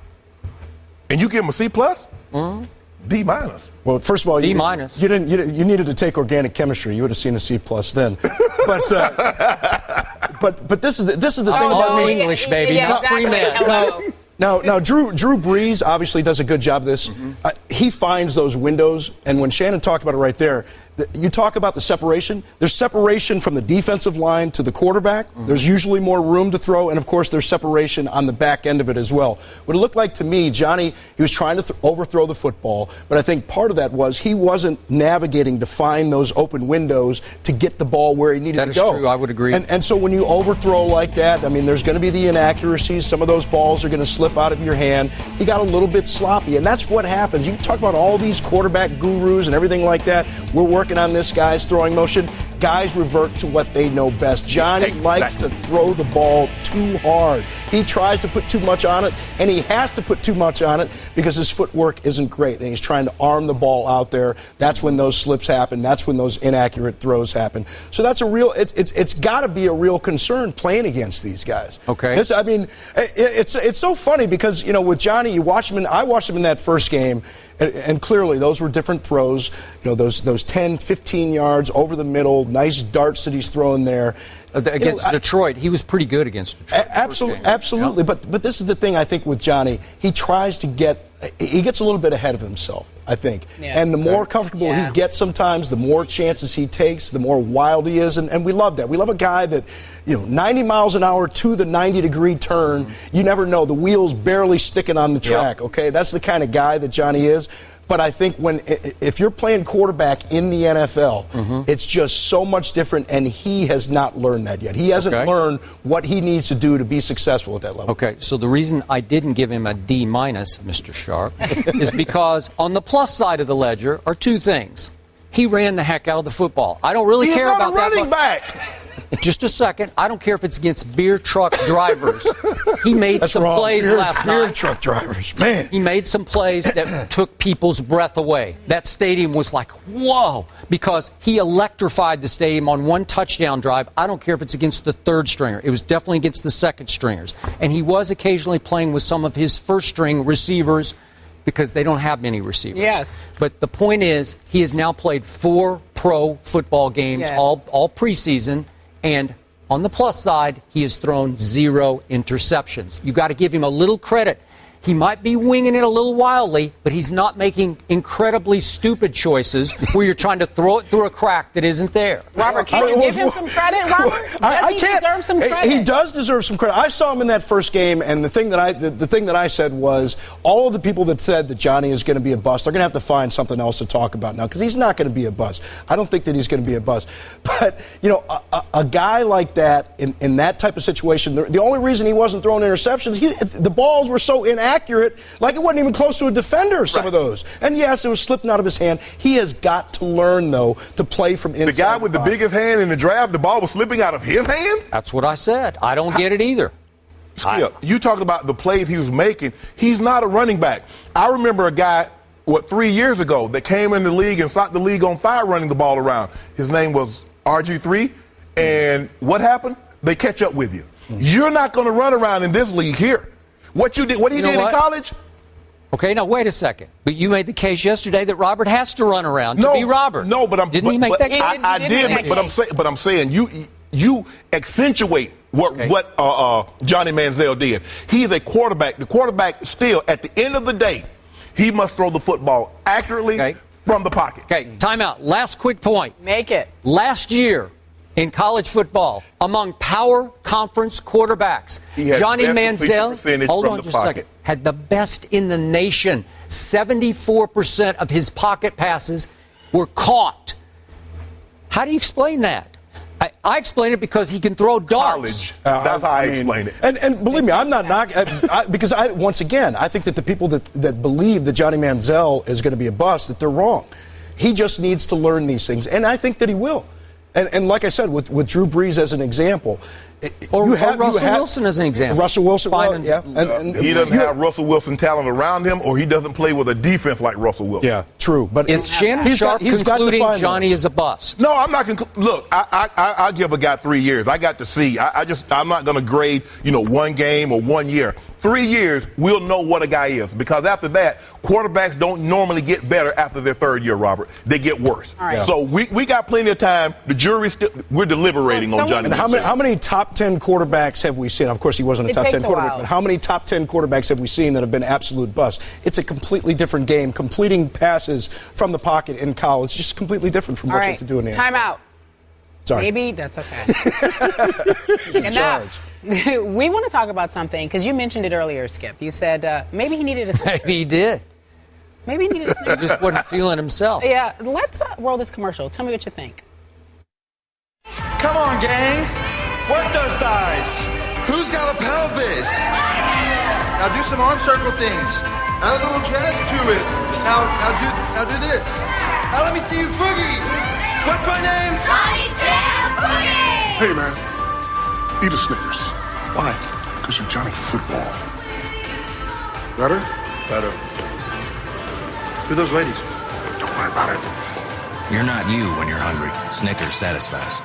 And you give him a C+? D-. Well, first of all, D-. you needed to take organic chemistry. You would have seen a C+ then. But this is the thing about me. English, baby, not pre-med. Now, Drew Brees obviously does a good job of this. He finds those windows, and when Shannon talked about it right there, you talk about the separation. There's separation from the defensive line to the quarterback. There's usually more room to throw, and of course there's separation on the back end of it as well. What it looked like to me, Johnny, he was trying to overthrow the football, but I think part of that was he wasn't navigating to find those open windows to get the ball where he needed to go. That is true. I would agree. And so when you overthrow like that, I mean, there's going to be the inaccuracies. Some of those balls are going to slip out of your hand. He got a little bit sloppy, and that's what happens. You talk about all these quarterback gurus and everything like that. We're working on this guy's throwing motion. Guys revert to what they know best. Johnny likes to throw the ball too hard. He tries to put too much on it, and he has to put too much on it because his footwork isn't great, and he's trying to arm the ball out there. That's when those slips happen. That's when those inaccurate throws happen. So that's a real. It's got to be a real concern playing against these guys. Okay. It's so funny because with Johnny, you watch him, and I watched him in that first game. And clearly, those were different throws. Those 10, 15 yards over the middle, nice darts that he's throwing there. Against Detroit, he was pretty good against Detroit. Absolutely. Yeah. But this is the thing I think with Johnny. He tries to he gets a little bit ahead of himself, I think. Yeah. And the more comfortable he gets sometimes, the more chances he takes, the more wild he is. And we love that. We love a guy that, 90 miles an hour to the 90-degree turn. You never know. The wheel's barely sticking on the track, okay? That's the kind of guy that Johnny is. But I think if you're playing quarterback in the NFL, it's just so much different, and he has not learned that yet. He hasn't learned what he needs to do to be successful at that level. Okay, so the reason I didn't give him a D-, Mr. Sharpe, is because on the plus side of the ledger are two things. He ran the heck out of the football. I don't really care about that. He's not a running back. Just a second. I don't care if it's against beer truck drivers. He made some plays last night. Beer truck drivers, man. He made some plays that took people's breath away. That stadium was like, whoa, because he electrified the stadium on one touchdown drive. I don't care if it's against the third stringer. It was definitely against the second stringers. And he was occasionally playing with some of his first string receivers because they don't have many receivers. Yes. But the point is, he has now played 4 pro football games all preseason. And on the plus side, he has thrown 0 interceptions. You've got to give him a little credit. He might be winging it a little wildly, but he's not making incredibly stupid choices where you're trying to throw it through a crack that isn't there. Robert, can you give him some credit, Robert? Does he deserve some credit? He does deserve some credit. I saw him in that first game, and the thing that I said was all of the people that said that Johnny is going to be a bust, they're going to have to find something else to talk about now because he's not going to be a bust. I don't think that he's going to be a bust. But, a guy like that in that type of situation, the only reason he wasn't throwing interceptions, the balls were so inaccurate. accurate, like it wasn't even close to a defender, some of those. And yes, it was slipping out of his hand. He has got to learn, though, to play from inside. The guy with the biggest hand in the draft, the ball was slipping out of his hand? That's what I said. I don't get it either. Skip, you talking about the plays he was making. He's not a running back. I remember a guy, 3 years ago, that came in the league and set the league on fire running the ball around. His name was RG3. And what happened? They catch up with you. You're not going to run around in this league here. What he did in college? Okay, now wait a second. But you made the case yesterday that Robert has to run around to be Robert. No, but didn't he make that case? I did, but I'm saying you accentuate what Johnny Manziel did. He's a quarterback. The quarterback still, at the end of the day, he must throw the football accurately from the pocket. Okay, timeout. Last quick point. Make it. Last year in college football, among power conference quarterbacks, Johnny Manziel, hold on just a second, had the best in the nation. 74% of his pocket passes were caught. How do you explain that? I explain it because he can throw darts. That's how I explain it. And believe me, I'm not knocking, because once again, I think that the people that believe that Johnny Manziel is going to be a bust, that they're wrong. He just needs to learn these things, and I think that he will. And like I said, with Drew Brees as an example, or Russell Wilson as an example. Russell Wilson, yeah. He doesn't have Russell Wilson talent around him, or he doesn't play with a defense like Russell Wilson. Yeah, true. But is Shannon Sharpe concluding Johnny is a bust? No, I'm not. Look, I give a guy 3 years. I got to see. I'm not going to grade, one game or 1 year. 3 years, we'll know what a guy is, because after that, quarterbacks don't normally get better after their third year, Robert. They get worse. All right. So we got plenty of time. The jury's we're deliberating on Johnny. And how many top 10 quarterbacks have we seen? Of course, he wasn't a top 10 quarterback, but how many top 10 quarterbacks have we seen that have been absolute busts? It's a completely different game. Completing passes from the pocket in college is just completely different from what you have to do in the NFL. Time out. Sorry. Maybe that's okay. Enough. We want to talk about something, because you mentioned it earlier, Skip. You said maybe he needed a Snickers. Maybe he did. Maybe he needed a Snickers. He just wasn't feeling himself. Yeah, let's roll this commercial. Tell me what you think. Come on, gang. Work those thighs. Who's got a pelvis? Now do some arm circle things. Add a little jazz to it. Now do this. Now let me see you boogie. What's my name? Johnny Jam Boogie. Hey, man. Eat a Snickers. Why? Because you're Johnny Football. Better? Better. Who are those ladies? Don't worry about it. You're not you when you're hungry. Snickers satisfies.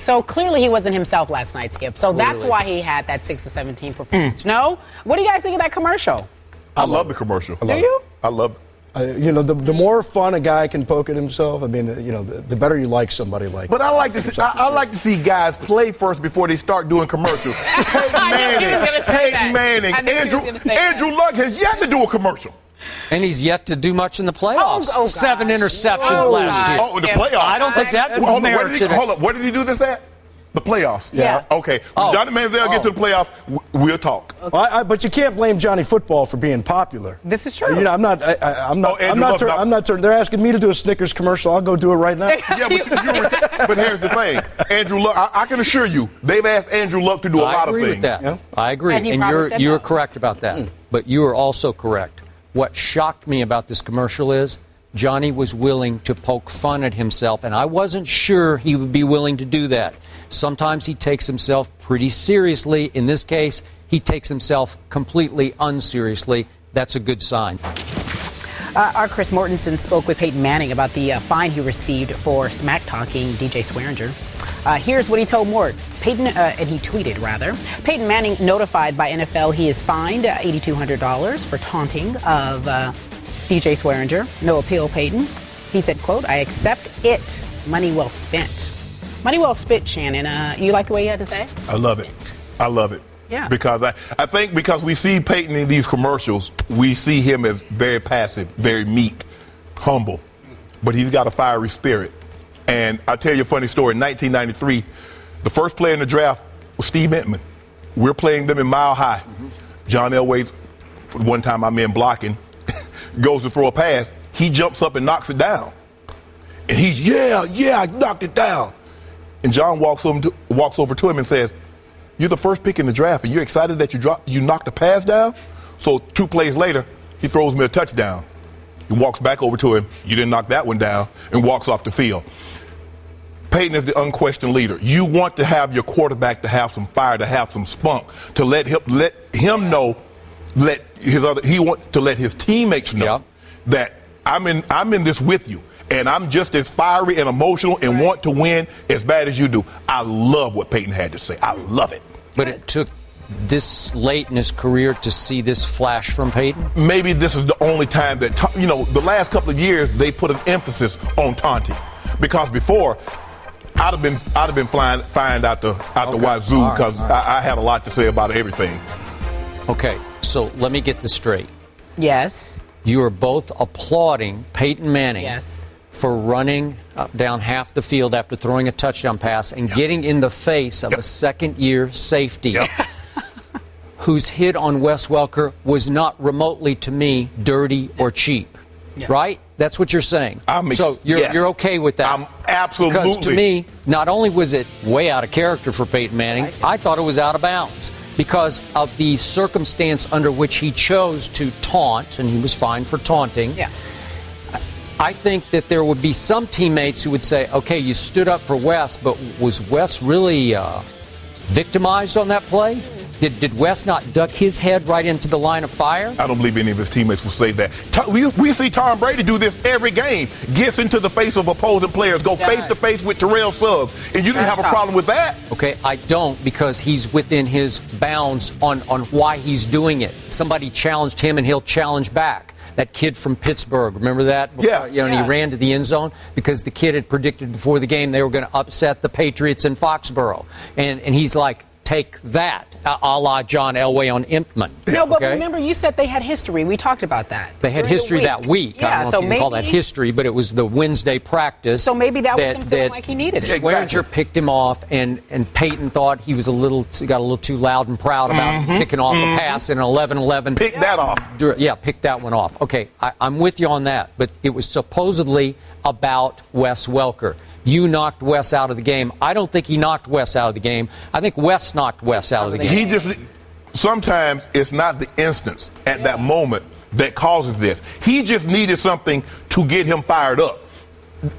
So clearly he wasn't himself last night, Skip. So that's why he had that 6-17 performance. No? What do you guys think of that commercial? I love the commercial. Do you? I love it. The more fun a guy can poke at himself, I mean, the better you like somebody like. But I like to see guys play first before they start doing commercials. Peyton Manning, Andrew Luck has yet to do a commercial. And he's yet to do much in the playoffs. 7 interceptions last year. Oh, the playoffs. I don't think that would merit it. Hold up. Where did he do this at? The playoffs. Yeah. Okay. When Johnny Manziel get to the playoffs, we'll talk. Okay. But you can't blame Johnny Football for being popular. This is true. I'm not. They're asking me to do a Snickers commercial. I'll go do it right now. Yeah, but here's the thing. Andrew Luck, I can assure you, they've asked Andrew Luck to do a lot of things. I agree with that. Yeah. I agree. And you're correct about that. But you are also correct. What shocked me about this commercial is Johnny was willing to poke fun at himself, and I wasn't sure he would be willing to do that. Sometimes he takes himself pretty seriously. In this case, he takes himself completely unseriously. That's a good sign. Our Chris Mortensen spoke with Peyton Manning about the fine he received for smack-talking DJ Swearinger. Here's what he told Mort. And he tweeted, rather. Peyton Manning notified by NFL he is fined $8,200 for taunting of DJ Swearinger. No appeal, Peyton. He said, quote, I accept it. Money well spent. Money well spent, Shannon. You like the way you had to say? I love it. I love it. Yeah. Because I think because we see Peyton in these commercials, we see him as very passive, very meek, humble. But he's got a fiery spirit. And I'll tell you a funny story. In 1993, the first player in the draft was Steve Entman. We're playing them in Mile High. John Elway's, one time I'm in blocking, goes to throw a pass. He jumps up and knocks it down. And he's, yeah, I knocked it down. And John walks over to him and says, you're the first pick in the draft, and you're excited that you knocked the pass down? So 2 plays later, he throws me a touchdown. He walks back over to him. You didn't knock that one down, and walks off the field. Peyton is the unquestioned leader. You want to have your quarterback to have some fire, to have some spunk, to let him know, he wants to let his teammates know that I'm in this with you, and I'm just as fiery and emotional and want to win as bad as you do. I love what Peyton had to say. I love it. But it took this late in his career to see this flash from Peyton? Maybe this is the only time that, the last couple of years they put an emphasis on taunting, because before I'd have been flying out the wazoo, because I had a lot to say about everything. Okay, so let me get this straight. Yes. You are both applauding Peyton Manning for running down half the field after throwing a touchdown pass and getting in the face of a second-year safety whose hit on Wes Welker was not remotely, to me, dirty or cheap. Right? That's what you're saying. So you're okay with that? I'm absolutely. Because to me, not only was it way out of character for Peyton Manning, I thought it was out of bounds because of the circumstance under which he chose to taunt, and he was fined for taunting. I think that there would be some teammates who would say, okay, you stood up for Wes, but was Wes really victimized on that play? Did Wes not duck his head right into the line of fire? I don't believe any of his teammates will say that. We see Tom Brady do this every game. Gets into the face of opposing players, go face-to-face with Terrell Suggs, and you didn't have a problem with that? Okay, I don't, because he's within his bounds on why he's doing it. Somebody challenged him, and he'll challenge back. That kid from Pittsburgh, remember that? And he ran to the end zone because the kid had predicted before the game they were going to upset the Patriots in Foxborough. And he's like, take that, a la John Elway on Impman. No, but remember, you said they had history. We talked about that. They had history that week. I don't know if you can call that history, but it was the Wednesday practice. So maybe that was him feeling like he needed it. Swearinger picked him off, and Peyton thought he was got a little too loud and proud about picking off a pass in an 11-11. Pick that off. Yeah, pick that one off. Okay, I'm with you on that, but it was supposedly about Wes Welker. You knocked Wes out of the game. I don't think he knocked Wes out of the game. I think Wes knocked Wes out of the game. Sometimes it's not the instance at that moment that causes this. He just needed something to get him fired up.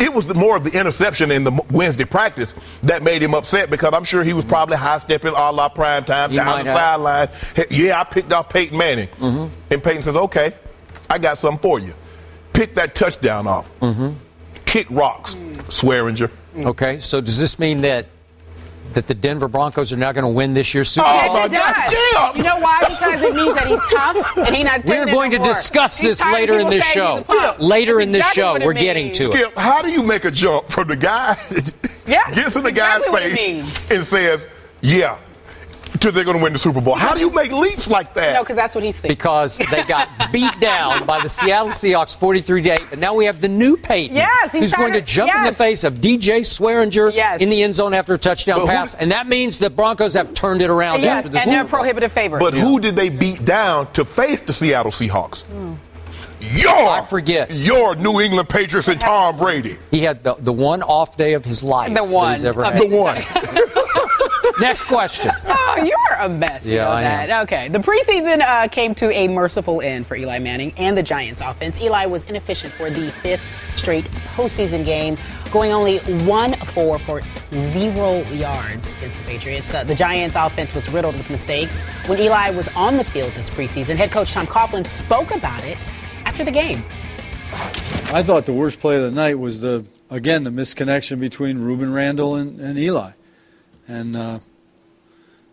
It was more of the interception in the Wednesday practice that made him upset, because I'm sure he was probably high-stepping a la prime time down the sideline. Yeah, I picked off Peyton Manning. And Peyton says, okay, I got something for you. Pick that touchdown off. Kick rocks, Swearinger. Okay, so does this mean that the Denver Broncos are not going to win this year's Super Bowl? Yes, it does. You know why? Because it means that he's tough and he's not. We're going to discuss this later in this show. Later in this show, we're getting to it. Skip, how do you make a jump from the guy gets in the guy's face and says, yeah, till they're going to win the Super Bowl? How do you make leaps like that? No, because that's what he's thinking. Because they got beat down by the Seattle Seahawks 43-8, but now we have the new Peyton, who's going to jump in the face of DJ Swearinger in the end zone after a touchdown pass, and that means the Broncos have turned it around after the Super Bowl. And they're prohibitive favorites. But who did they beat down to face the Seattle Seahawks? I forget. Your New England Patriots and Tom Brady. He had the one off day of his life. The one. He's ever had. The one. Next question. Oh, you're a mess. Yeah, I am. Okay. The preseason came to a merciful end for Eli Manning and the Giants offense. Eli was inefficient for the 5th straight postseason game, going only 1-4 for 0 yards against the Patriots. The Giants offense was riddled with mistakes. When Eli was on the field this preseason, head coach Tom Coughlin spoke about it after the game. I thought the worst play of the night was the misconnection between Reuben Randall and Eli. And,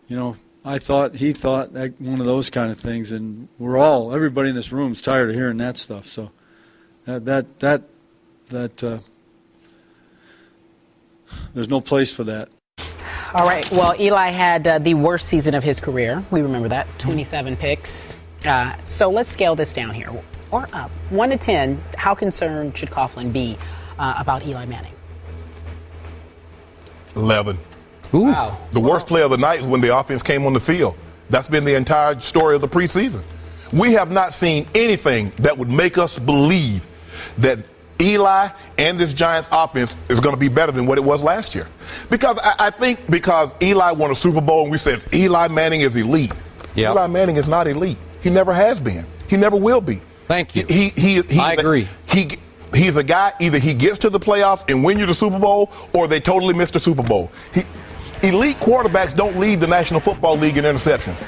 he thought that one of those kind of things, and everybody in this room is tired of hearing that stuff. So that there's no place for that. All right. Well, Eli had the worst season of his career. We remember that, 27 picks. So let's scale this down here, or up. 1 to 10, how concerned should Coughlin be about Eli Manning? 11. Ooh. Wow. The worst play of the night is when the offense came on the field. That's been the entire story of the preseason. We have not seen anything that would make us believe that Eli and this Giants offense is going to be better than what it was last year. Because I think Eli won a Super Bowl and we said Eli Manning is elite. Eli Manning is not elite. He never has been. He never will be. Thank you. I agree. He's a guy, either he gets to the playoffs and win you the Super Bowl, or they totally miss the Super Bowl. Elite quarterbacks don't lead the National Football League in interceptions.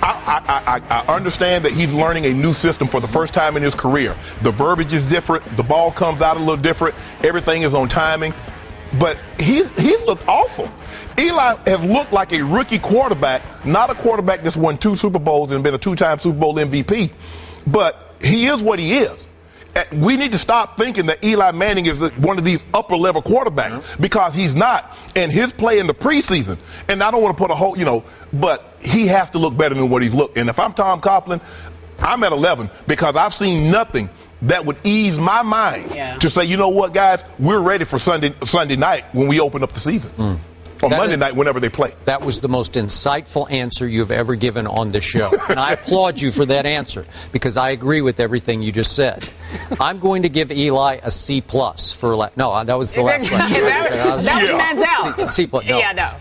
I understand that he's learning a new system for the first time in his career. The verbiage is different. The ball comes out a little different. Everything is on timing. But he's looked awful. Eli has looked like a rookie quarterback, not a quarterback that's won 2 Super Bowls and been a 2-time Super Bowl MVP. But he is what he is. We need to stop thinking that Eli Manning is one of these upper-level quarterbacks, because he's not. And his play in the preseason, and I don't want to put a whole, but he has to look better than what he's looked. And if I'm Tom Coughlin, I'm at 11 because I've seen nothing that would ease my mind to say, you know what, guys, we're ready for Sunday night when we open up the season. Or Monday night, whenever they play. That was the most insightful answer you've ever given on this show. And I applaud you for that answer, because I agree with everything you just said. I'm going to give Eli a C+ for no, that was the last one. That was Manziel. C+. No. Yeah, no.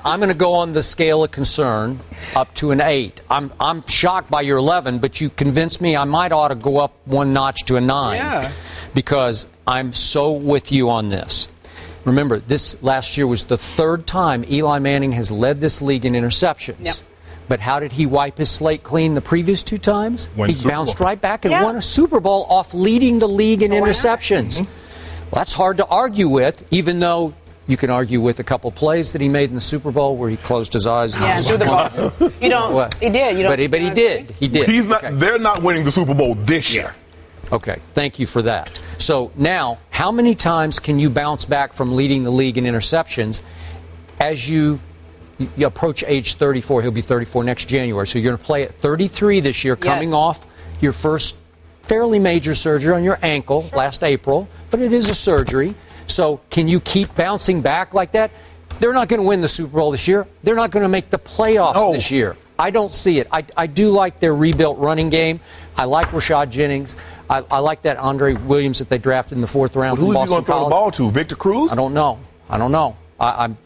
I'm going to go on the scale of concern up to an 8. I'm shocked by your 11, but you convinced me I might ought to go up one notch to a 9, because I'm so with you on this. Remember, this last year was the 3rd time Eli Manning has led this league in interceptions. Yep. But how did he wipe his slate clean the previous 2 times? He bounced right back and won a Super Bowl off leading the league in interceptions. Well, that's hard to argue with, even though you can argue with a couple plays that he made in the Super Bowl where he closed his eyes. And threw the ball. You don't. He did. You don't. But he did. He did. He's not. They're not winning the Super Bowl this year. Okay, thank you for that. So now, how many times can you bounce back from leading the league in interceptions as you approach age 34? He'll be 34 next January. So you're going to play at 33 this year, coming off your first fairly major surgery on your ankle last April, but it is a surgery. So can you keep bouncing back like that? They're not going to win the Super Bowl this year. They're not going to make the playoffs this year. I don't see it. I do like their rebuilt running game. I like Rashad Jennings. I like that Andre Williams that they drafted in the 4th round. But who's he going to throw the ball to? Victor Cruz? I don't know. I'm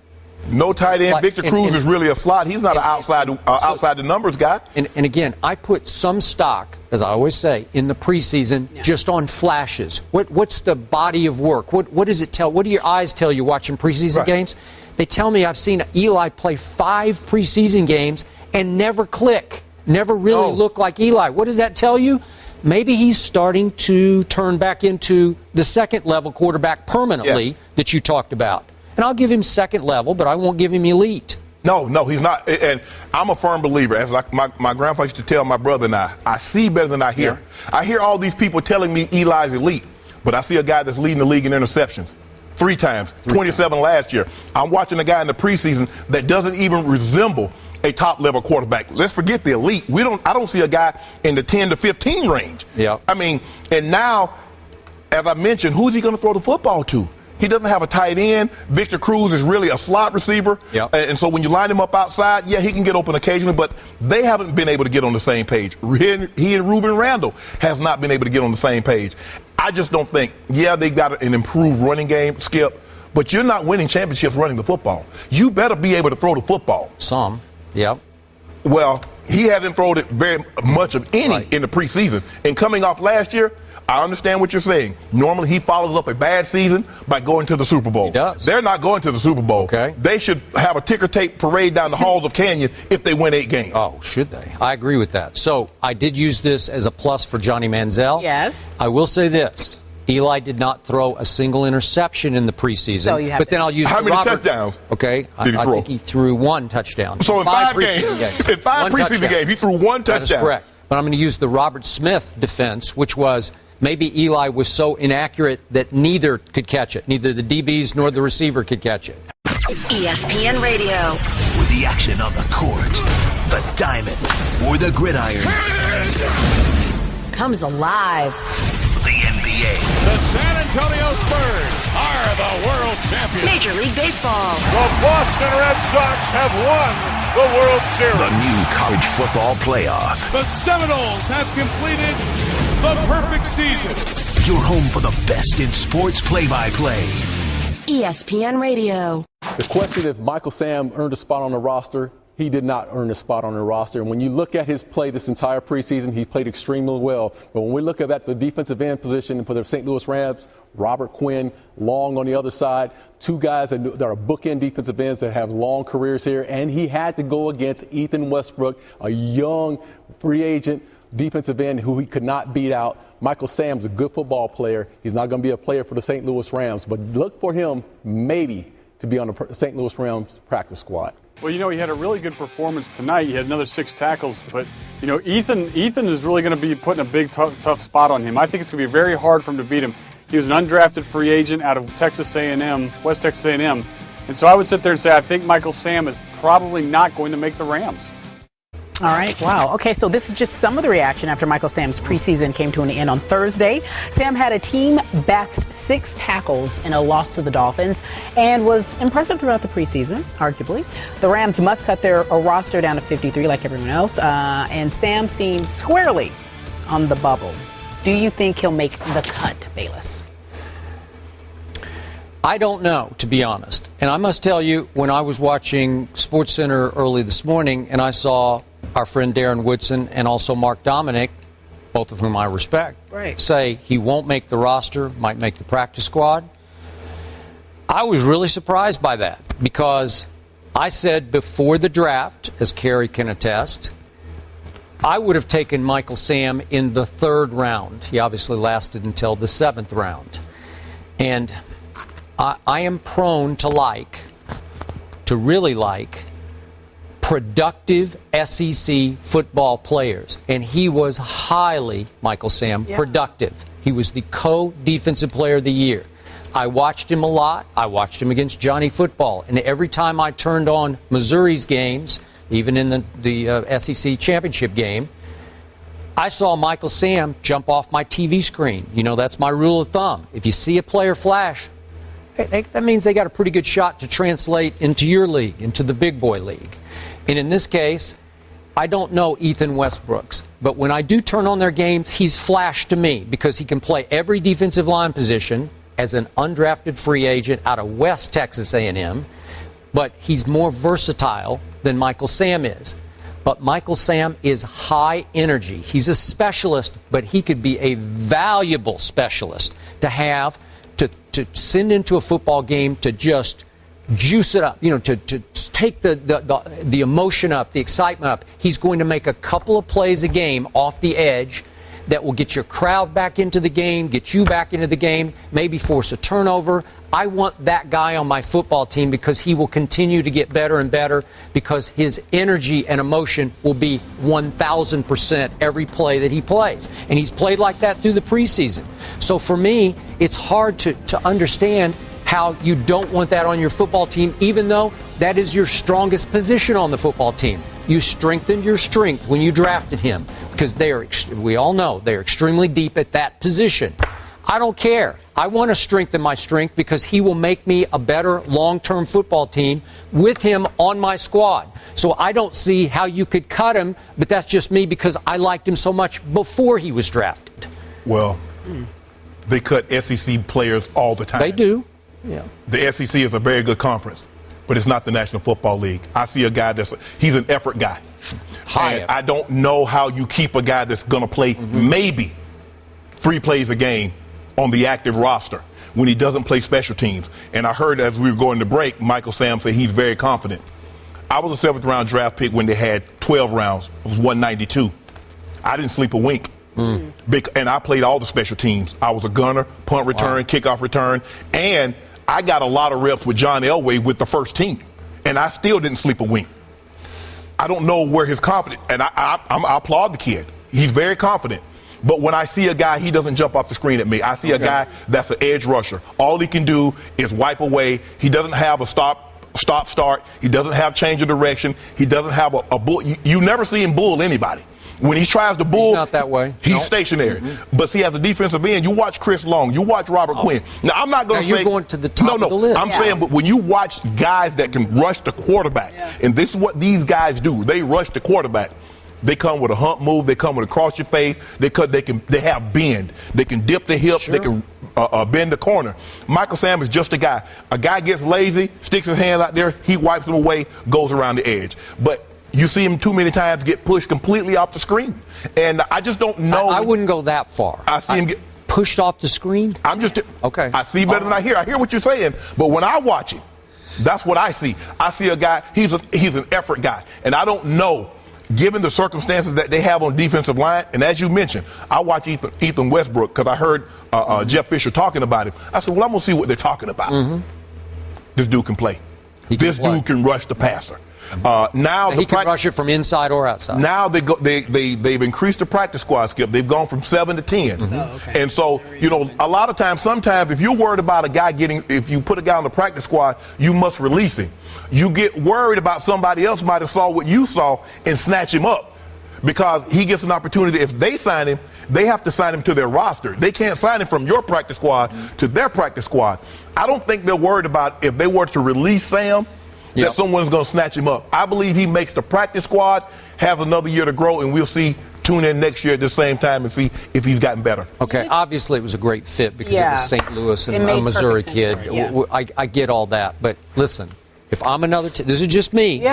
no tight end. Victor Cruz is really a slot. He's not an outside the numbers guy. And again, I put some stock, as I always say, in the preseason just on flashes. What's the body of work? What does it tell? What do your eyes tell you watching preseason games? They tell me I've seen Eli play 5 preseason games and never click, never really look like Eli. What does that tell you? Maybe he's starting to turn back into the 2nd-level quarterback permanently that you talked about. And I'll give him 2nd level, but I won't give him elite. No, he's not. And I'm a firm believer. As like my grandpa used to tell my brother and I see better than I hear. I hear all these people telling me Eli's elite, but I see a guy that's leading the league in interceptions 3 times, 27 last year. I'm watching a guy in the preseason that doesn't even resemble a top-level quarterback. Let's forget the elite. I don't see a guy in the 10 to 15 range. I mean, and now, as I mentioned, who's he going to throw the football to? He doesn't have a tight end. Victor Cruz is really a slot receiver. And so when you line him up outside, he can get open occasionally, but they haven't been able to get on the same page. He and Ruben Randall has not been able to get on the same page. I just don't think, they got an improved running game, Skip, but you're not winning championships running the football. You better be able to throw the football. Some. Well, he hasn't thrown it very much of any in the preseason. And coming off last year, I understand what you're saying. Normally, he follows up a bad season by going to the Super Bowl. He does. They're not going to the Super Bowl. They should have a ticker tape parade down the halls of Canyon if they win 8 games. Oh, should they? I agree with that. So I did use this as a plus for Johnny Manziel. Yes. I will say this. Eli did not throw a single interception in the preseason. But then I'll use how many touchdowns? Okay. I think he threw 1 touchdown. So in 5 games. In 5 preseason games, he threw 1 touchdown. That is correct. But I'm going to use the Robert Smith defense, which was maybe Eli was so inaccurate that neither could catch it. Neither the DBs nor the receiver could catch it. ESPN Radio. With the action on the court, the diamond, or the gridiron. Comes alive. The NBA. The San Antonio Spurs are the world champions. Major League Baseball. The Boston Red Sox have won the World Series. The new college football playoff. The Seminoles have completed the perfect season. You're home for the best in sports play-by-play. ESPN Radio. The question if Michael Sam earned a spot on the roster he did not earn a spot on the roster. And when you look at his play this entire preseason, he played extremely well. But when we look at the defensive end position for the St. Louis Rams, Robert Quinn, Long on the other side, two guys that are bookend defensive ends that have long careers here. And he had to go against Ethan Westbrook, a young free agent defensive end who he could not beat out. Michael Sam's a good football player. He's not going to be a player for the St. Louis Rams, but look for him maybe to be on the St. Louis Rams practice squad. Well, he had a really good performance tonight. He had another 6 tackles, but, Ethan is really going to be putting a big, tough spot on him. I think it's going to be very hard for him to beat him. He was an undrafted free agent out of Texas A&M, West Texas A&M, and so I would sit there and say I think Michael Sam is probably not going to make the Rams. All right, wow. Okay, so this is just some of the reaction after Michael Sam's preseason came to an end on Thursday. Sam had a team-best 6 tackles in a loss to the Dolphins and was impressive throughout the preseason, arguably. The Rams must cut their roster down to 53 like everyone else, and Sam seems squarely on the bubble. Do you think he'll make the cut, Bayless? I don't know, to be honest. And I must tell you, when I was watching SportsCenter early this morning and I saw our friend Darren Woodson and also Mark Dominic, both of whom I respect, say he won't make the roster, might make the practice squad, I was really surprised by that because I said before the draft, as Kerry can attest, I would have taken Michael Sam in the 3rd round. He obviously lasted until the 7th round. And I am prone to really like, productive SEC football players. And he was highly, Michael Sam, productive. He was the co-defensive player of the year. I watched him a lot. I watched him against Johnny Football. And every time I turned on Missouri's games, even in the SEC championship game, I saw Michael Sam jump off my TV screen. That's my rule of thumb. If you see a player flash, that means they got a pretty good shot to translate into your league, into the big boy league. And in this case, I don't know Ethan Westbrook's, but when I do turn on their games, he's flashed to me because he can play every defensive line position as an undrafted free agent out of West Texas A&M, but he's more versatile than Michael Sam is. But Michael Sam is high energy. He's a specialist, but he could be a valuable specialist to have to send into a football game to just juice it up, to take the emotion up, the excitement up. He's going to make a couple of plays a game off the edge that will get your crowd back into the game, get you back into the game, maybe force a turnover. I want that guy on my football team because he will continue to get better and better because his energy and emotion will be 1,000% every play that he plays. And he's played like that through the preseason. So for me, it's hard to understand how you don't want that on your football team, even though that is your strongest position on the football team. You strengthened your strength when you drafted him because we all know they're extremely deep at that position. I don't care. I want to strengthen my strength because he will make me a better long-term football team with him on my squad. So I don't see how you could cut him, but that's just me because I liked him so much before he was drafted. Well, they cut SEC players all the time. They do. Yeah. The SEC is a very good conference, but it's not the National Football League. I see a guy he's an effort guy. I don't know how you keep a guy that's going to play maybe 3 plays a game on the active roster when he doesn't play special teams. And I heard as we were going to break, Michael Sam say he's very confident. I was a 7th round draft pick when they had 12 rounds. It was 192. I didn't sleep a wink. And I played all the special teams. I was a gunner, punt return, kickoff return, and I got a lot of reps with John Elway with the first team, and I still didn't sleep a wink. I don't know where his confidence, and I applaud the kid. He's very confident. But when I see a guy, he doesn't jump off the screen at me. I see a guy that's an edge rusher. All he can do is wipe away. He doesn't have a stop-start. He doesn't have change of direction. He doesn't have a bull. You never see him bull anybody. When he tries to bull, he's not that way. He's stationary. But see, as a defensive end, you watch Chris Long, you watch Robert Quinn. Now, I'm not going to say... you're going to the top of the list. I'm saying, but when you watch guys that can rush the quarterback, and this is what these guys do, they rush the quarterback. They come with a hump move. They come with a cross your face. They have bend. They can dip the hip. They can bend the corner. Michael Sam is just a guy. A guy gets lazy, sticks his hands out there, he wipes them away, goes around the edge. But you see him too many times get pushed completely off the screen. And I just don't know. I wouldn't go that far. I see him get pushed off the screen? I'm just okay. I see better than I hear. I hear what you're saying, but when I watch him, that's what I see. I see a guy, he's an effort guy. And I don't know, given the circumstances that they have on defensive line, and as you mentioned, I watch Ethan Westbrook because I heard Jeff Fisher talking about him. I said, well, I'm going to see what they're talking about. This dude can play. This dude can rush the passer. Now he can rush it from inside or outside. Now they've increased the practice squad, Skip. They've gone from 7 to 10. And so, you know, a lot of times, sometimes if you're worried about a guy if you put a guy on the practice squad, you must release him. You get worried about somebody else might have saw what you saw and snatch him up, because he gets an opportunity. If they sign him, they have to sign him to their roster. They can't sign him from your practice squad to their practice squad. I don't think they're worried about if they were to release Sam, that someone's going to snatch him up. I believe he makes the practice squad, has another year to grow, and we'll tune in next year at the same time and see if he's gotten better. Okay, obviously it was a great fit because it was St. Louis and a Missouri kid. I get all that, but listen, if I'm another this is just me.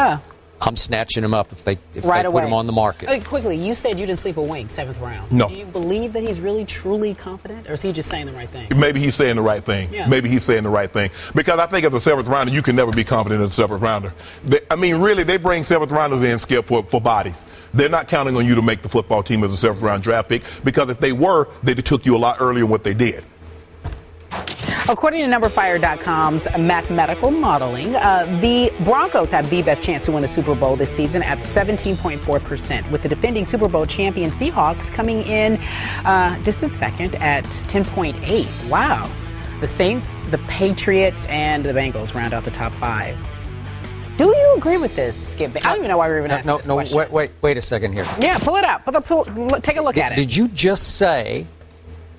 I'm snatching him up if they put him on the market. Quickly, you said you didn't sleep a wink, 7th round. No. Do you believe that he's really, truly confident, or is he just saying the right thing? Maybe he's saying the right thing. Maybe he's saying the right thing. Because I think as a 7th rounder, you can never be confident as a 7th rounder. I mean, really, they bring 7th rounders in, Skip, for bodies. They're not counting on you to make the football team as a 7th round draft pick, because if they were, they'd have took you a lot earlier than what they did. According to NumberFire.com's mathematical modeling, the Broncos have the best chance to win the Super Bowl this season at 17.4%, with the defending Super Bowl champion Seahawks coming in distant second at 10.8%. Wow. The Saints, the Patriots, and the Bengals round out the top 5. Do you agree with this, Skip? I don't even know why we're even asking this question. Wait a second here. Yeah, pull it up. Take a look at it. Did you just say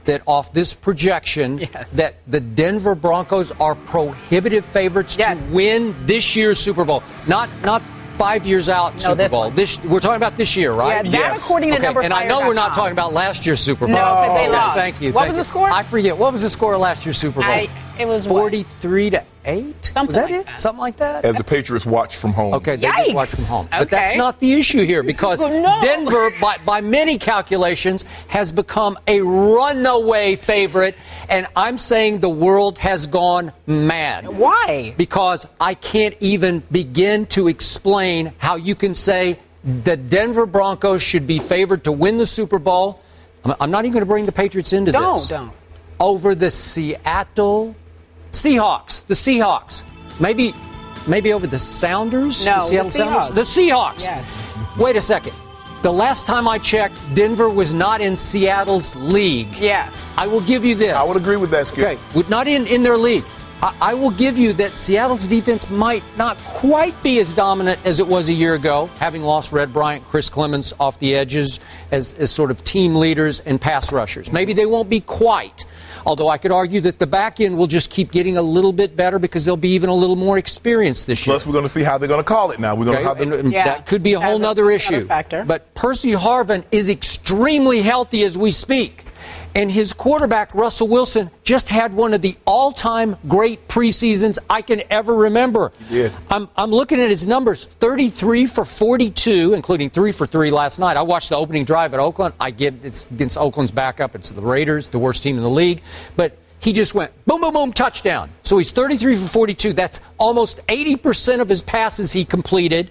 that off this projection that the Denver Broncos are prohibitive favorites to win this year's Super Bowl? Not 5 years out Super Bowl. We're talking about this year, right? Yeah, that according to NumberFire.com. And I know we're not talking about last year's Super Bowl. No, because they lost. Thank you. What was the score? I forget. What was the score of last year's Super Bowl? It was 43-8. Was that it? Something like that? As the Patriots watch from home. Okay, they did watch from home. But that's not the issue here, because Denver, by many calculations, has become a runaway favorite, and I'm saying the world has gone mad. Why? Because I can't even begin to explain how you can say the Denver Broncos should be favored to win the Super Bowl. I'm not even going to bring the Patriots into this. Don't. Over the Seattle Seahawks. The Seahawks. Maybe over the Sounders? No, the Seattle Sounders? The Seahawks. Yes. Wait a second. The last time I checked, Denver was not in Seattle's league. Yeah. I will give you this. I would agree with that, Skip. Okay, not in their league. I will give you that Seattle's defense might not quite be as dominant as it was a year ago, having lost Red Bryant, Chris Clemens off the edges as sort of team leaders and pass rushers. Maybe they won't be quite, although I could argue that the back end will just keep getting a little bit better because they'll be even a little more experienced this year. Plus, we're going to see how they're going to call it now. We're going to that could be a whole other issue. Factor. But Percy Harvin is extremely healthy as we speak. And his quarterback, Russell Wilson, just had one of the all-time great preseasons I can ever remember. Yeah. I'm looking at his numbers, 33 for 42, including 3 for 3 last night. I watched the opening drive at Oakland. I get it's against Oakland's backup. It's the Raiders, the worst team in the league. But he just went boom, boom, boom, touchdown. So he's 33 for 42. That's almost 80% of his passes he completed.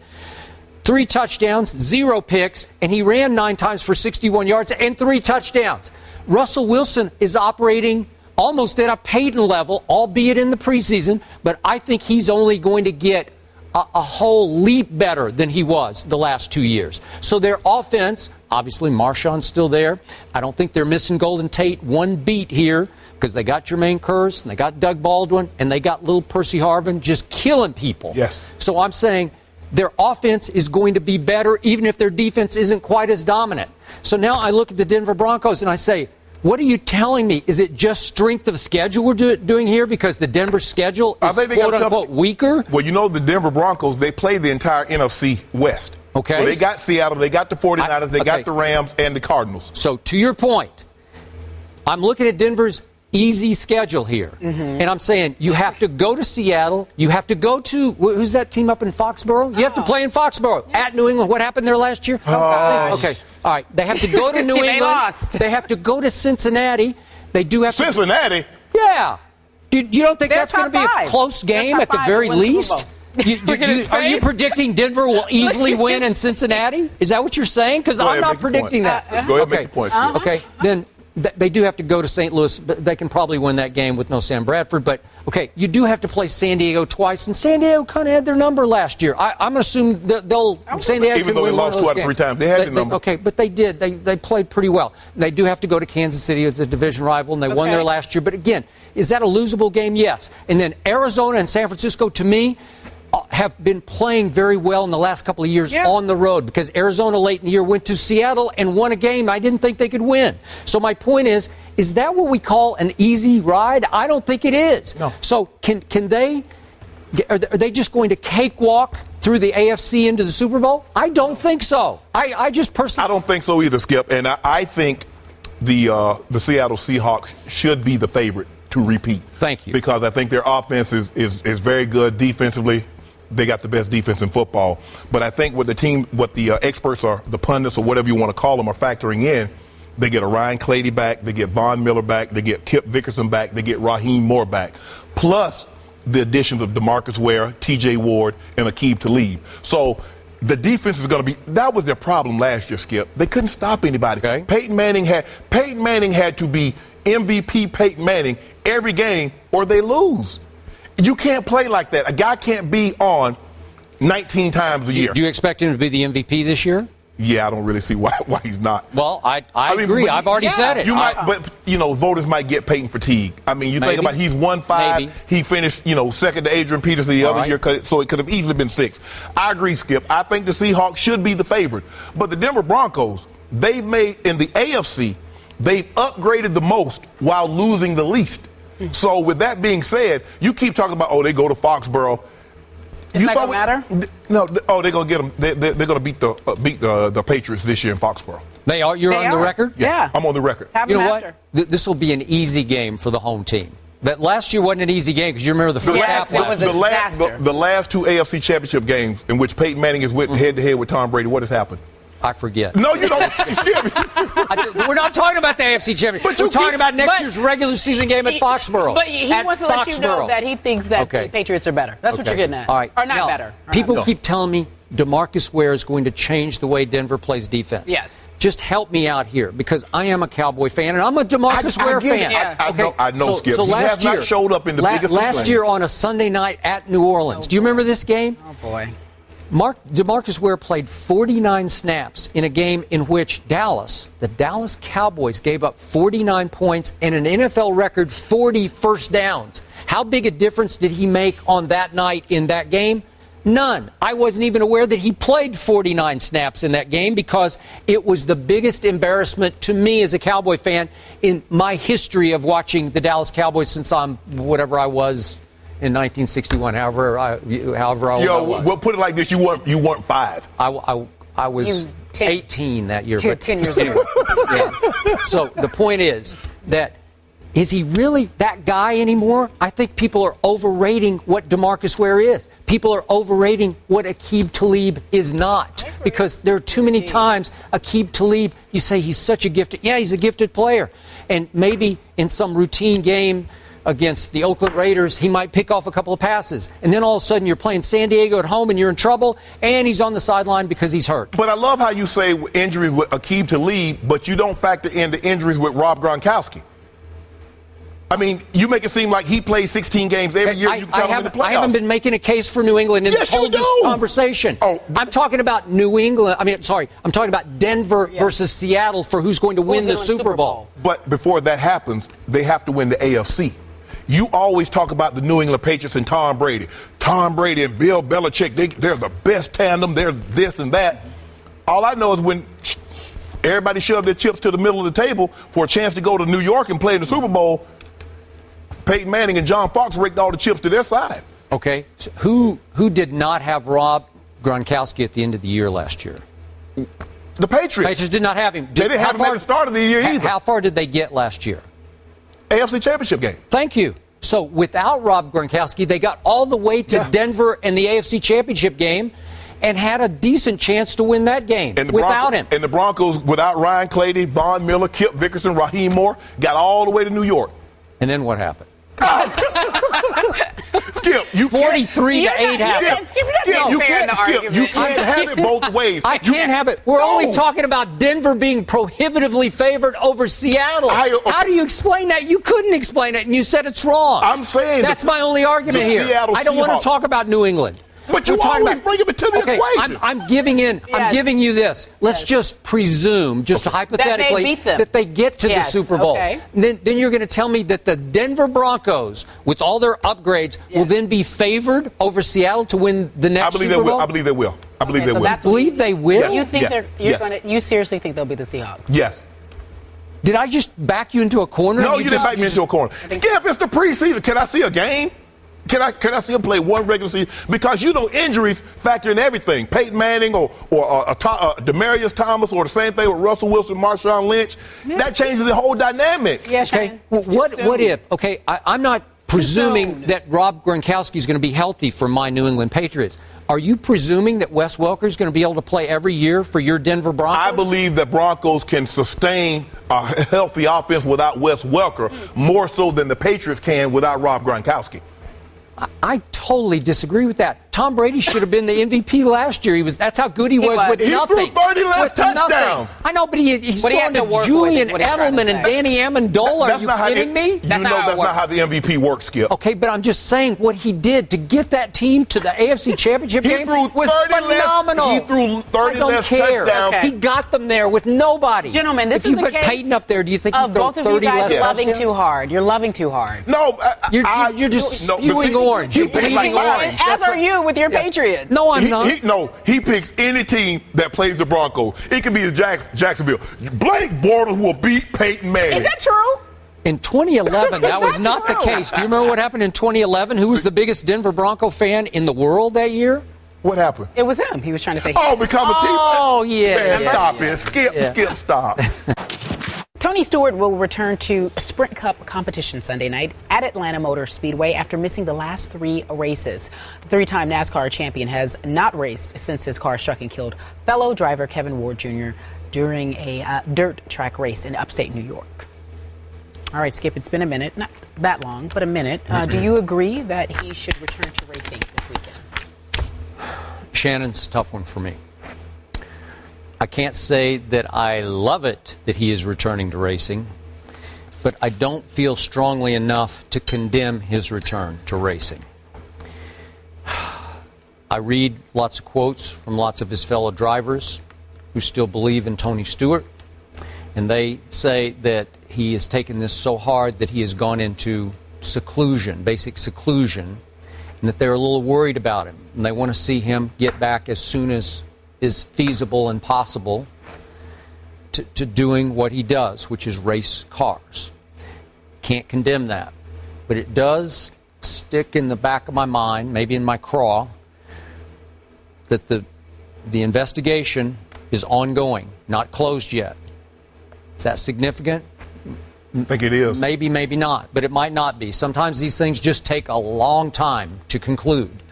3 touchdowns, 0 picks, and he ran 9 times for 61 yards and 3 touchdowns. Russell Wilson is operating almost at a Peyton level, albeit in the preseason, but I think he's only going to get a whole leap better than he was the last 2 years. So their offense, obviously Marshawn's still there. I don't think they're missing Golden Tate one beat here because they got Jermaine Kearse, and they got Doug Baldwin, and they got little Percy Harvin just killing people. Yes. So I'm saying their offense is going to be better even if their defense isn't quite as dominant. So now I look at the Denver Broncos and I say, what are you telling me? Is it just strength of schedule we're doing here because the Denver schedule is quote-unquote weaker? Well, you know the Denver Broncos, they play the entire NFC West. Okay. So they got Seattle, they got the 49ers, they got the Rams, and the Cardinals. So to your point, I'm looking at Denver's easy schedule here. And I'm saying you have to go to Seattle. You have to go to, who's that team up in Foxborough? You have to play in Foxborough at New England. What happened there last year? Okay. All right. They have to go to New England. Lost. They have to go to Cincinnati. They do have Cincinnati? Yeah. You don't think that's going to be a close game at the very least? Are you predicting Denver will easily win in Cincinnati? Is that what you're saying? Because I'm not predicting that. Go ahead and make the point. Okay, then they do have to go to St. Louis, but they can probably win that game with no Sam Bradford. But, okay, you do have to play San Diego twice, and San Diego kind of had their number last year. I'm going to assume that San Diego even though they lost 2 out of 3 times, they had the number. Okay, but they did. They played pretty well. They do have to go to Kansas City as a division rival, and they won there last year. But, again, is that a losable game? Yes. And then Arizona and San Francisco, to me, have been playing very well in the last couple of years on the road, because Arizona late in the year went to Seattle and won a game I didn't think they could win. So my point is that what we call an easy ride? I don't think it is. No. So can they, are they just going to cakewalk through the AFC into the Super Bowl? I don't think so. I just personally. I don't think so either, Skip. And I think the Seattle Seahawks should be the favorite to repeat. Thank you. Because I think their offense is very good defensively. They got the best defense in football. But I think what the experts are, the pundits or whatever you want to call them, are factoring in, they get a Ryan Clady back, they get Von Miller back, they get Kip Vickerson back, they get Raheem Moore back, plus the additions of DeMarcus Ware, T.J. Ward, and Aqib Talib. So the defense is going to be, that was their problem last year, Skip. They couldn't stop anybody. Okay. Peyton Manning had to be MVP Peyton Manning every game or they lose. You can't play like that. A guy can't be on 19 times a year. Do you expect him to be the MVP this year? Yeah, I don't really see why he's not. Well, I agree. I've already said it. You might, but voters might get Peyton fatigue. I mean, think about it, he's won 5. Maybe. He finished, second to Adrian Peterson the other year, so it could have easily been 6. I agree, Skip. I think the Seahawks should be the favorite, but the Denver Broncos, they've made in the AFC, they've upgraded the most while losing the least. So with that being said, you keep talking about, they go to Foxborough. Is that gonna matter? No. They're gonna get them. They're gonna beat the Patriots this year in Foxborough. They are. You're on the record. Yeah, I'm on the record. You know what? This will be an easy game for the home team. That last year wasn't an easy game because you remember the first half. It was a disaster. The last 2 AFC Championship games in which Peyton Manning is head to head with Tom Brady. What has happened? I forget. No, you don't. We're not talking about the AFC Championship. We're talking about next year's regular season game at Foxborough. But he wants to let you know that he thinks that the Patriots are better. That's what you're getting at. All right. Or not better. People keep telling me DeMarcus Ware is going to change the way Denver plays defense. Yes. Just help me out here, because I am a Cowboy fan, and I'm a DeMarcus Ware fan. I know, Skip. So he has not showed up in the biggest last year on a Sunday night at New Orleans. Do you remember this game? Oh, boy. DeMarcus Ware played 49 snaps in a game in which the Dallas Cowboys gave up 49 points and an NFL record 40 first downs. How big a difference did he make on that night in that game? None. I wasn't even aware that he played 49 snaps in that game, because it was the biggest embarrassment to me as a Cowboy fan in my history of watching the Dallas Cowboys since I'm whatever I was in 1961, however old I was. We'll put it like this: you weren't 5. I was 18 that year. 10 years ago. So the point is that, is he really that guy anymore? I think people are overrating what DeMarcus Ware is. People are overrating what Aqib Talib is not, because there are too many times Aqib Talib, you say he's such a gifted. Yeah, he's a gifted player, and maybe in some routine game against the Oakland Raiders, he might pick off a couple of passes. And then all of a sudden you're playing San Diego at home and you're in trouble, and he's on the sideline because he's hurt. But I love how you say injuries with Aqib Talib, but you don't factor in the injuries with Rob Gronkowski. I mean, you make it seem like he plays 16 games every year. I haven't been making a case for New England in this whole conversation. I'm talking about New England. I'm talking about Denver versus Seattle for who's going to win the Super Bowl. But before that happens, they have to win the AFC. You always talk about the New England Patriots and Tom Brady. Tom Brady and Bill Belichick, they're the best tandem. They're this and that. All I know is when everybody shoved their chips to the middle of the table for a chance to go to New York and play in the Super Bowl, Peyton Manning and John Fox raked all the chips to their side. Okay. So who did not have Rob Gronkowski at the end of the year last year? The Patriots. Patriots did not have him. They didn't have him at the start of the year either. How far did they get last year? AFC Championship game. Thank you. So without Rob Gronkowski, they got all the way to Denver in the AFC Championship game and had a decent chance to win that game without him. And the Broncos, without Ryan Clady, Von Miller, Kip Vickerson, Raheem Moore, got all the way to New York. And then what happened? Skip, you 43 to 8 happened. You can't have it both ways. I can't have it. We're only talking about Denver being prohibitively favored over Seattle. How do you explain that? You couldn't explain it, and you said it's wrong. I'm saying that's my only argument here. I don't want to talk about New England. But you always bring it to the equation. I'm giving you this. Let's just presume, just hypothetically, that they get to the Super Bowl. Okay. Then you're going to tell me that the Denver Broncos, with all their upgrades, will then be favored over Seattle to win the next Super Bowl? I believe they will. I believe they will. I believe they will? You think you seriously think they'll be the Seahawks? Yes. Did I just back you into a corner? No, you didn't back me into a corner. Skip, it's the preseason. Can I see a game? Can I see him play one regular season? Because injuries factor in everything. Peyton Manning or Demaryius Thomas, or the same thing with Russell Wilson, Marshawn Lynch. That changes the whole dynamic. Yeah, okay. What if? Okay, I'm not presuming that Rob Gronkowski is going to be healthy for my New England Patriots. Are you presuming that Wes Welker is going to be able to play every year for your Denver Broncos? I believe that Broncos can sustain a healthy offense without Wes Welker more so than the Patriots can without Rob Gronkowski. I totally disagree with that. Tom Brady should have been the MVP last year. That's how good he was with nothing. He threw 30 less touchdowns. I know, but he's throwing to Julian Edelman and Danny Amendola. Are you kidding me? That's not how the MVP works, Skip. Okay, but I'm just saying what he did to get that team to the AFC Championship game was phenomenal. He threw 30 less touchdowns. He got them there with nobody. Gentlemen, this is the case. If you put Peyton up there, do you think he'd throw 30 less touchdowns? Both of you guys loving too hard. You're loving too hard. No, you're just spewing orange. You're bleeding orange. As are you with your Patriots. No, I'm not. He picks any team that plays the Broncos. It could be the Jacksonville. Blake Bortles will beat Peyton Manning. Is that true? In 2011, that was not the case. Do you remember what happened in 2011? Who was the biggest Denver Bronco fan in the world that year? What happened? It was him. He was trying to say. Oh, because of team. Oh, yeah. Man, stop it. Skip, stop. Tony Stewart will return to Sprint Cup competition Sunday night at Atlanta Motor Speedway after missing the last 3 races. The 3-time NASCAR champion has not raced since his car struck and killed fellow driver Kevin Ward Jr. during a dirt track race in upstate New York. All right, Skip, it's been a minute. Not that long, but a minute. Do you agree that he should return to racing this weekend? Shannon's a tough one for me. I can't say that I love it that he is returning to racing, but I don't feel strongly enough to condemn his return to racing. I read lots of quotes from lots of his fellow drivers who still believe in Tony Stewart, and they say that he has taken this so hard that he has gone into seclusion, basic seclusion, and that they're a little worried about him, and they want to see him get back as soon as is feasible and possible to doing what he does, which is race cars. Can't condemn that. But it does stick in the back of my mind, maybe in my craw, that the investigation is ongoing, not closed yet. Is that significant? I think it is. Maybe, maybe not, but it might not be. Sometimes these things just take a long time to conclude.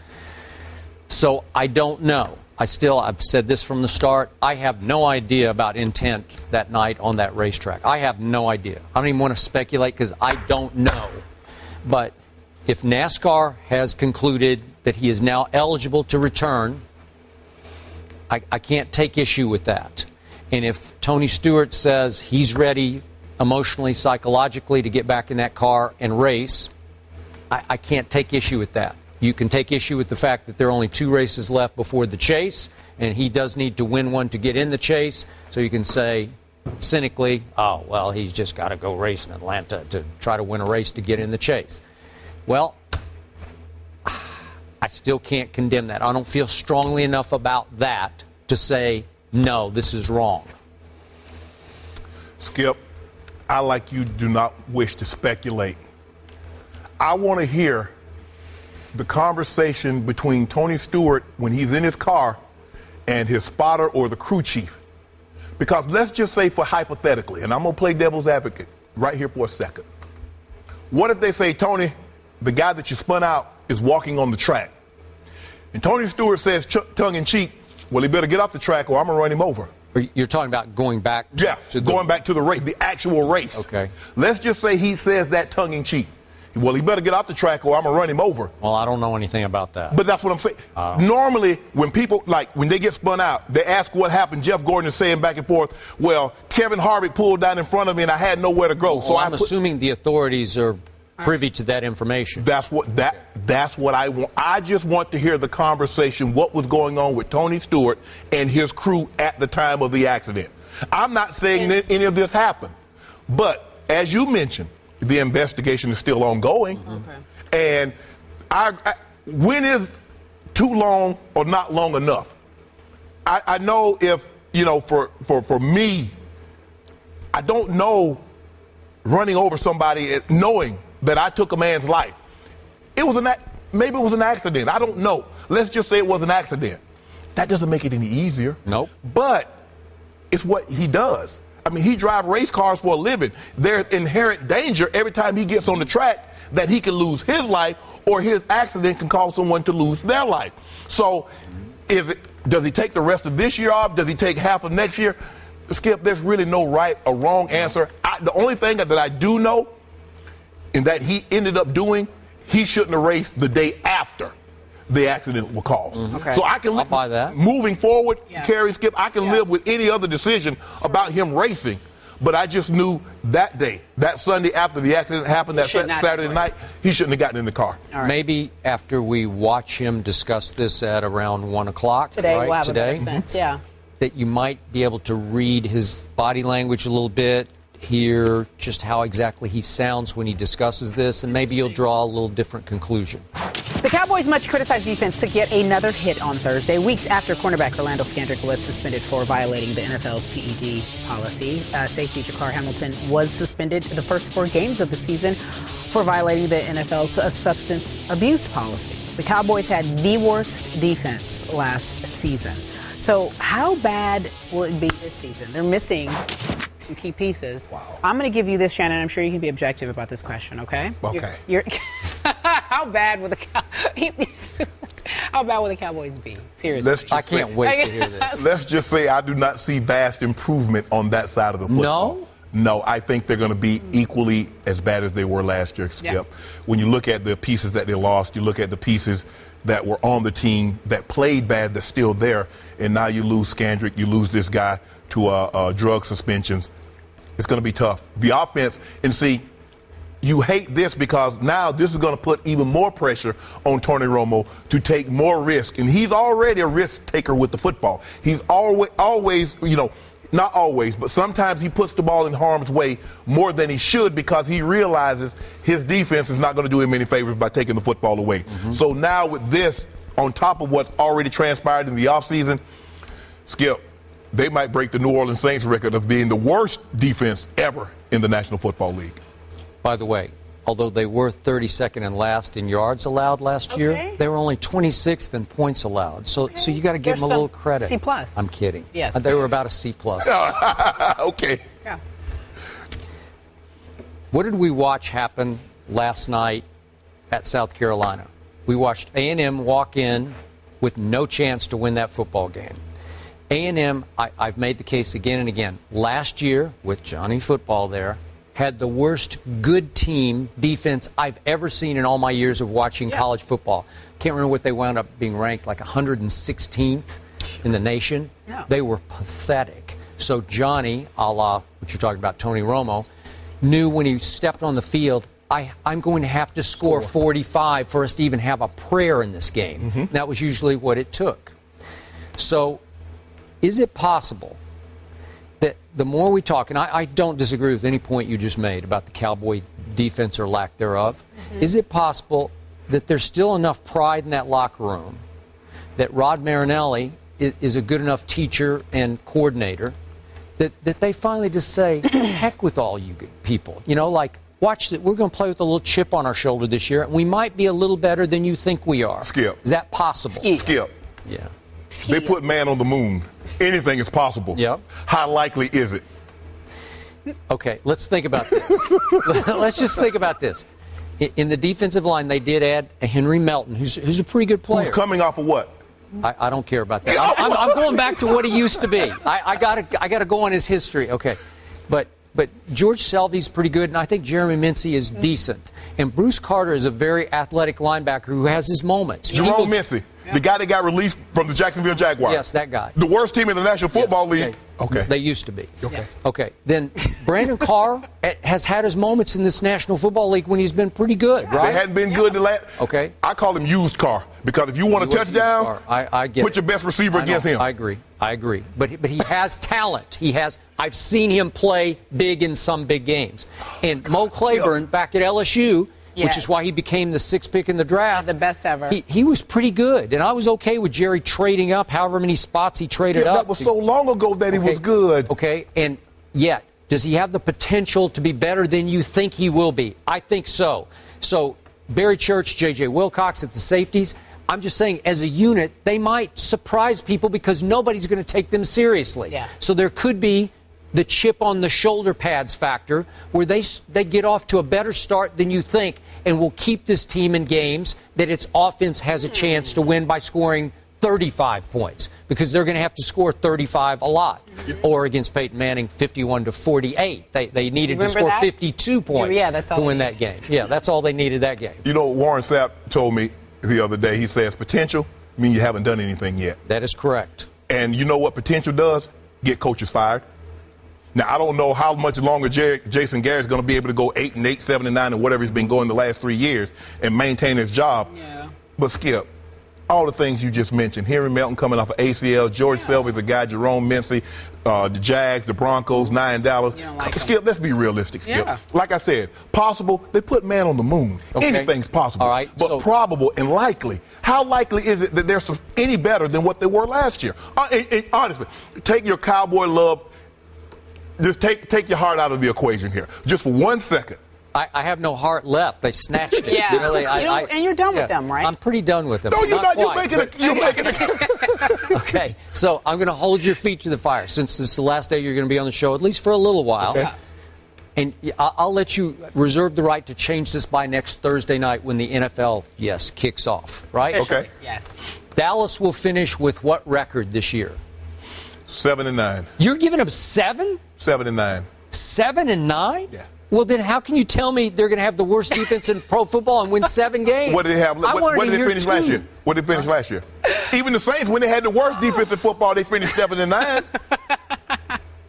So I don't know. I've said this from the start, I have no idea about intent that night on that racetrack. I have no idea. I don't even want to speculate because I don't know. But if NASCAR has concluded that he is now eligible to return, I can't take issue with that. And if Tony Stewart says he's ready emotionally, psychologically to get back in that car and race, I can't take issue with that. You can take issue with the fact that there are only 2 races left before the chase, and he does need to win one to get in the chase. So you can say, cynically, oh, well, he's just got to go race in Atlanta to try to win a race to get in the chase. Well, I still can't condemn that. I don't feel strongly enough about that to say, no, this is wrong. Skip, I, like you, do not wish to speculate. I want to hear the conversation between Tony Stewart when he's in his car and his spotter or the crew chief. Because let's just say, for hypothetically, and I'm going to play devil's advocate right here for a second. What if they say, Tony, the guy that you spun out is walking on the track? And Tony Stewart says, tongue-in-cheek, well, he better get off the track or I'm going to run him over. You're talking about going back going back to the race, the actual race. Okay. Let's just say he says that tongue-in-cheek. Well, he better get off the track or I'm going to run him over. Well, I don't know anything about that. But that's what I'm saying. Normally, when people, when they get spun out, they ask what happened. Jeff Gordon is saying back and forth, well, Kevin Harvick pulled down in front of me and I had nowhere to go. So I'm assuming the authorities are privy to that information. That's what I want. I just want to hear the conversation, what was going on with Tony Stewart and his crew at the time of the accident. I'm not saying that any of this happened. But as you mentioned, the investigation is still ongoing. And when is too long or not long enough? I know if, for me, I don't know running over somebody knowing that I took a man's life. Maybe it was an accident. I don't know. Let's just say it was an accident. That doesn't make it any easier. Nope. But it's what he does. I mean, he drives race cars for a living. There's inherent danger every time he gets on the track that he can lose his life or his accident can cause someone to lose their life. So does he take the rest of this year off? Does he take half of next year? Skip, there's really no right or wrong answer. The only thing that I do know and that he ended up doing, he shouldn't have raced the day after the accident was caused. So I can buy that. Moving forward, Kerry, Skip, I can live with any other decision about him racing. But I just knew that day, that Sunday after the accident happened, that Saturday night, he shouldn't have gotten in the car. Maybe after we watch him discuss this at around 1 o'clock today, right? We'll have a better sense, that you might be able to read his body language a little bit, hear just how exactly he sounds when he discusses this, and maybe you'll draw a little different conclusion. The Cowboys' much criticized defense took yet another hit on Thursday, weeks after cornerback Orlando Scandrick was suspended for violating the NFL's PED policy. Safety Jakar Hamilton was suspended the first 4 games of the season for violating the NFL's substance abuse policy. The Cowboys had the worst defense last season. So how bad will it be this season? They're missing some key pieces. Wow. I'm going to give you this, Shannon. I'm sure you can be objective about this question, okay? Okay. How bad will the Cowboys be? Seriously. I can't wait to hear this. Let's just say I do not see vast improvement on that side of the football. No, I think they're going to be equally as bad as they were last year, Skip. Yeah. When you look at the pieces that they lost, you look at the pieces that were on the team that played bad that's still there, and now you lose Scandrick, you lose this guy to drug suspensions. It's going to be tough. The offense, and see, you hate this because now this is going to put even more pressure on Tony Romo to take more risk, and he's already a risk taker with the football. He's always, not always, but sometimes he puts the ball in harm's way more than he should because he realizes his defense is not going to do him any favors by taking the football away. So now with this, on top of what's already transpired in the offseason, Skip, they might break the New Orleans Saints record of being the worst defense ever in the National Football League. By the way, although they were 32nd and last in yards allowed last year, they were only 26th in points allowed. So you got to give them a little credit. C+. I'm kidding. Yes. They were about a C+. Okay. Yeah. What did we watch happen last night at South Carolina? We watched A&M walk in with no chance to win that football game. A&M, I've made the case again and again, last year with Johnny Football there, had the worst good team defense I've ever seen in all my years of watching college football. Can't remember what they wound up being ranked, like 116th in the nation. Yeah. They were pathetic. So Johnny, a la what you're talking about, Tony Romo, knew when he stepped on the field, I'm going to have to score 45 for us to even have a prayer in this game. That was usually what it took. So is it possible that the more we talk, and I don't disagree with any point you just made about the Cowboy defense or lack thereof, is it possible that there's still enough pride in that locker room that Rod Marinelli is a good enough teacher and coordinator that they finally just say, heck with all you good people. Watch that. We're going to play with a little chip on our shoulder this year. We might be a little better than you think we are. Skip. Is that possible? Skip. Yeah. They put man on the moon. Anything is possible. Yep. How likely is it? Okay, let's think about this. Let's just think about this. In the defensive line, they did add a Henry Melton, who's a pretty good player. Who's coming off of what? I don't care about that. I'm going back to what he used to be. I gotta go on his history. Okay, but George Selvey's pretty good, and I think Jeremy Mincy is decent. And Bruce Carter is a very athletic linebacker who has his moments. Jerome Mincy, the guy that got released from the Jacksonville Jaguars. Yes, that guy. The worst team in the National Football League. Okay. They used to be. Okay. Okay. Then Brandon Carr has had his moments in this National Football League when he's been pretty good, right? They hadn't been good the last. Okay. I call him used car because if you want a touchdown, I get put your best receiver against him. I agree. But he has talent. I've seen him play big in some big games. And Mo Claiborne back at LSU, which is why he became the 6th pick in the draft. The best ever. He was pretty good, and I was okay with Jerry trading up however many spots he traded up. That was so long ago that he was good. Okay, and yet, does he have the potential to be better than you think he will be? I think so. So Barry Church, J.J. Wilcox at the safeties, I'm just saying, as a unit, they might surprise people because nobody's going to take them seriously. Yeah. So there could be the chip on the shoulder pads factor where they get off to a better start than you think and will keep this team in games that its offense has a chance to win by scoring 35 points because they're going to have to score 35 a lot. Or against Peyton Manning, 51-48. They needed to score 52 points to win that game. Yeah, that's all they needed that game. You know, Warren Sapp told me the other day, he says potential means you haven't done anything yet. That is correct. And you know what potential does? Get coaches fired. Now, I don't know how much longer Jason Garrett's going to be able to go 8-8, 7-9, and whatever he's been going the last 3 years and maintain his job. Yeah. But, Skip, all the things you just mentioned, Henry Melton coming off of ACL, George Selvey's a guy, Jerome Mincy, the Jags, the Broncos, $9. Skip, let's be realistic, Skip. Yeah. Like I said, possible, they put man on the moon. Okay. Anything's possible. All right, but probable and likely. How likely is it that they're any better than what they were last year? Honestly, take your Cowboy love. Just take your heart out of the equation here, just for 1 second. I have no heart left. They snatched it. Yeah. And you're done with them, right? I'm pretty done with them. No, you're not. You're making it. Okay, so I'm going to hold your feet to the fire since this is the last day you're going to be on the show, at least for a little while. Okay. And I'll let you reserve the right to change this by next Thursday night when the NFL, kicks off, right? Okay. Yes. Dallas will finish with what record this year? 7-9. You're giving them 7? 7-9. 7-9? Yeah. Well, then how can you tell me they're going to have the worst defense in pro football and win 7 games? What did they have? What did they finish last year? What did they finish last year? Even the Saints, when they had the worst defense in football, they finished 7-9.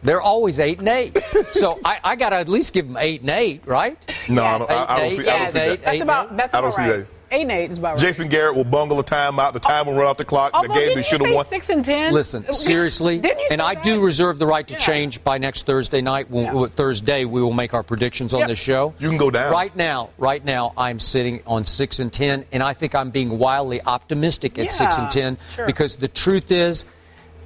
They're always 8-8. So I got to at least give them 8-8, right? No, I don't see that. That's about right. 8-8 is about right. Jason Garrett will bungle a timeout. The time will run off the clock. The game they should have won. 6-10. Listen, seriously, and I do reserve the right to change by next Thursday night. Thursday, we will make our predictions on this show. You can go down. Right now, I'm sitting on 6-10, and I think I'm being wildly optimistic at 6-10 because the truth is,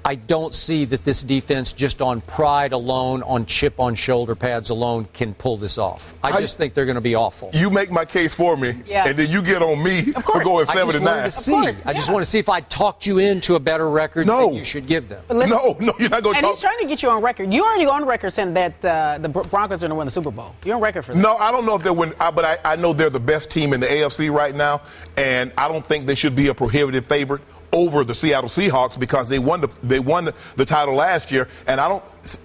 I don't see that this defense, just on pride alone, on chip on shoulder pads alone, can pull this off. I just think they're going to be awful. You make my case for me, and then you get on me for going 7-9. I just want to see if I talked you into a better record than you should give them. No, you're not going to talk. And he's trying to get you on record. You're already on record saying that the Broncos are going to win the Super Bowl. You're on record for that. No, I don't know if they win, but I know they're the best team in the AFC right now, and I don't think they should be a prohibitive favorite over the Seattle Seahawks because they won the title last year, and I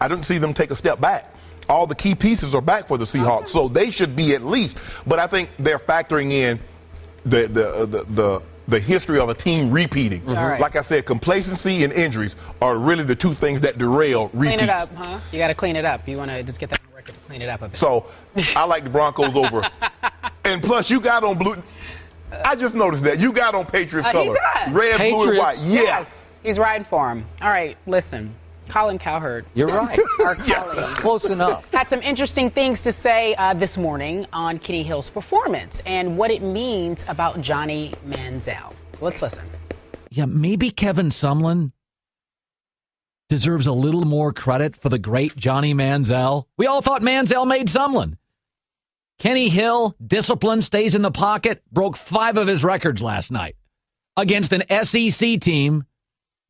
don't see them take a step back. All the key pieces are back for the Seahawks, so they should be at least. But I think they're factoring in the history of a team repeating. Right. Like I said, complacency and injuries are really the two things that derail repeats. Clean it up, huh? You got to clean it up. You want to just get that on record to clean it up a bit. So I like the Broncos over. And plus, you got on blue. I just noticed that. You got on Patriots colors. Red, blue, and white. Yes. He's riding for him. All right, listen. Colin Cowherd. You're right. Our colleague. Close enough. Had some interesting things to say this morning on Kenny Hill's performance and what it means about Johnny Manziel. Let's listen. Yeah, maybe Kevin Sumlin deserves a little more credit for the great Johnny Manziel. We all thought Manziel made Sumlin. Kenny Hill, discipline, stays in the pocket, broke 5 of his records last night against an SEC team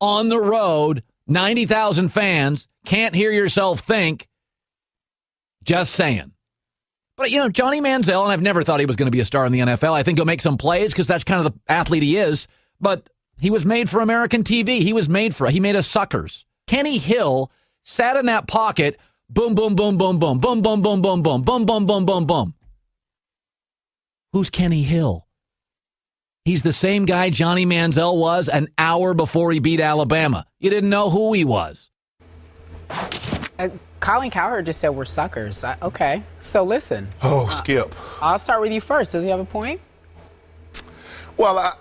on the road, 90,000 fans, can't hear yourself think. Just saying. But, Johnny Manziel, and I've never thought he was going to be a star in the NFL. I think he'll make some plays because that's kind of the athlete he is. But he was made for American TV. He made us suckers. Kenny Hill sat in that pocket, boom, boom, boom, boom, boom, boom, boom, boom, boom, boom, boom, boom, boom, boom, boom. Who's Kenny Hill? He's the same guy Johnny Manziel was an hour before he beat Alabama. You didn't know who he was. Colin Cowherd just said we're suckers. Okay, so listen. Oh, Skip. I'll start with you first. Does he have a point? Well,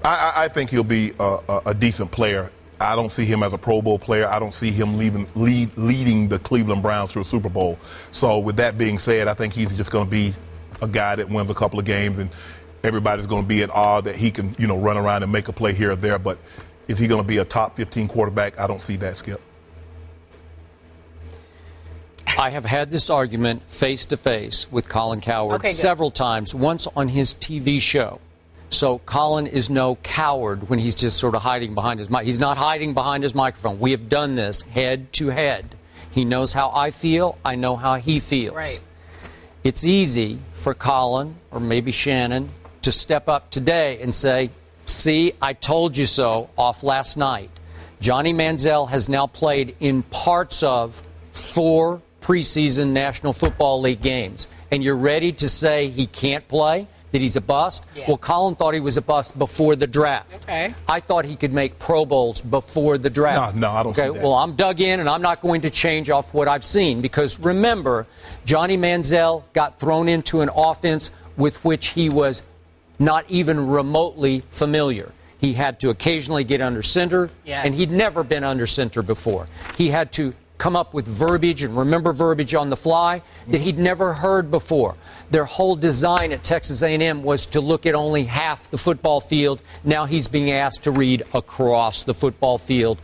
I think he'll be a decent player. I don't see him as a Pro Bowl player. I don't see him leading the Cleveland Browns to a Super Bowl. So with that being said, I think he's just going to be a guy that wins a couple of games, and everybody's going to be at awe that he can, run around and make a play here or there. But is he going to be a top 15 quarterback? I don't see that, Skip. I have had this argument face-to-face with Colin Cowherd several times, once on his TV show. So Colin is no coward when he's just sort of hiding behind his mic. He's not hiding behind his microphone. We have done this head-to-head. He knows how I feel. I know how he feels. Right. It's easy for Colin, or maybe Shannon, to step up today and say, see, I told you so off last night. Johnny Manziel has now played in parts of 4 preseason National Football League games. And you're ready to say he can't play, that he's a bust? Yeah. Well, Colin thought he was a bust before the draft. Okay. I thought he could make Pro Bowls before the draft. No, I don't see that. Well, I'm dug in, and I'm not going to change off what I've seen. Because remember, Johnny Manziel got thrown into an offense with which he was not even remotely familiar. He had to occasionally get under center, and he'd never been under center before. He had to come up with verbiage and remember verbiage on the fly that he'd never heard before. Their whole design at Texas A&M was to look at only half the football field. Now he's being asked to read across the football field,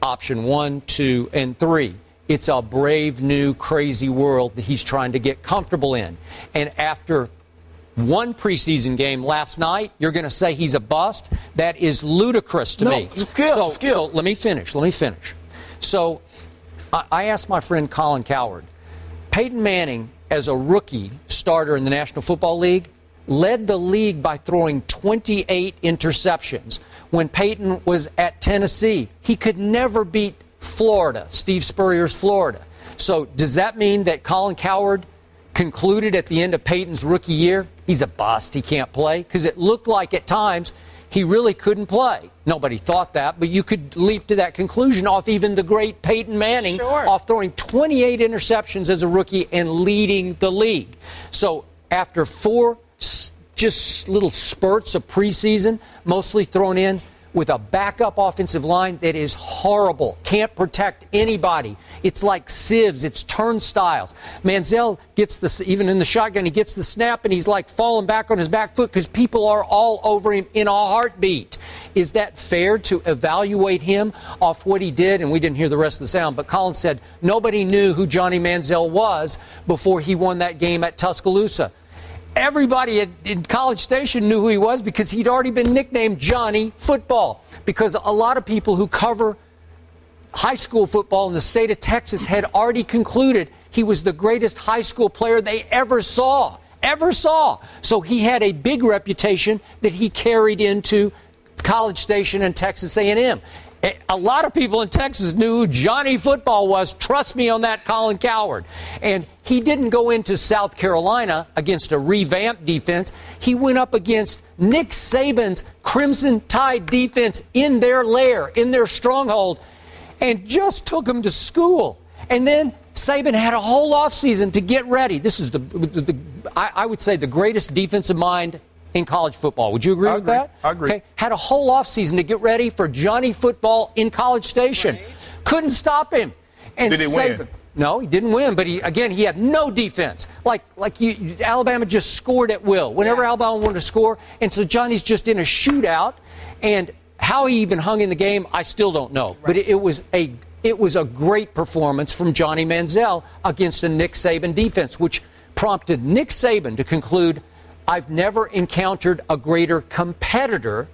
option 1, 2, and 3. It's a brave, new, crazy world that he's trying to get comfortable in. And after one preseason game last night, you're going to say he's a bust? That is ludicrous to me. So let me finish. So I asked my friend Colin Cowherd, Peyton Manning, as a rookie starter in the National Football League, led the league by throwing 28 interceptions. When Peyton was at Tennessee, he could never beat Florida, Steve Spurrier's Florida. So does that mean that Colin Cowherd concluded at the end of Peyton's rookie year, he's a bust, he can't play? Because it looked like at times he really couldn't play. Nobody thought that, but you could leap to that conclusion off even the great Peyton Manning, off throwing 28 interceptions as a rookie and leading the league. So after 4 just little spurts of preseason, mostly thrown in with a backup offensive line that is horrible, can't protect anybody. It's like sieves, it's turnstiles. Manziel gets the, even in the shotgun, he gets the snap and he's like falling back on his back foot because people are all over him in a heartbeat. Is that fair to evaluate him off what he did? And we didn't hear the rest of the sound, but Colin said nobody knew who Johnny Manziel was before he won that game at Tuscaloosa. Everybody in College Station knew who he was because he'd already been nicknamed Johnny Football, because a lot of people who cover high school football in the state of Texas had already concluded he was the greatest high school player they ever saw. So he had a big reputation that he carried into College Station and Texas A&M. A lot of people in Texas knew who Johnny Football was. Trust me on that, Colin Cowherd. And he didn't go into South Carolina against a revamped defense. He went up against Nick Saban's Crimson Tide defense in their lair, in their stronghold, and just took him to school. And then Saban had a whole offseason to get ready. This is I would say the greatest defensive mind in college football. Would you agree with that? I agree. Okay. Had a whole offseason to get ready for Johnny Football in College Station. Right. Couldn't stop him. And did he win? No, he didn't win, but he had no defense. Alabama just scored at will whenever Alabama wanted to score, and so Johnny's just in a shootout. And how he even hung in the game, I still don't know. Right. But it was a great performance from Johnny Manziel against a Nick Saban defense, which prompted Nick Saban to conclude, I've never encountered a greater competitor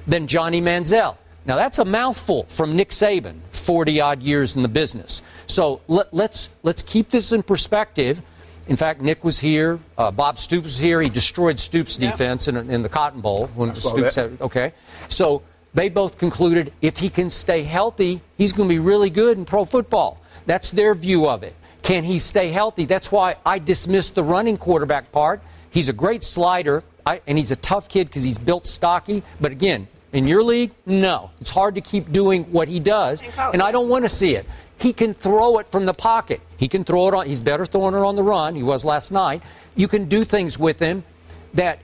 than Johnny Manziel. Now, that's a mouthful from Nick Saban, 40-odd years in the business. So let's keep this in perspective. In fact, Nick was here. Bob Stoops was here. He destroyed Stoops' defense in the Cotton Bowl when Stoops had. Okay, so they both concluded if he can stay healthy, he's going to be really good in pro football. That's their view of it. Can he stay healthy? That's why I dismissed the running quarterback part. He's a great slider, and he's a tough kid because he's built stocky. But again, in your league, no. It's hard to keep doing what he does, and I don't want to see it. He can throw it from the pocket. He can throw it on. He's better throwing it on the run. He was last night. You can do things with him that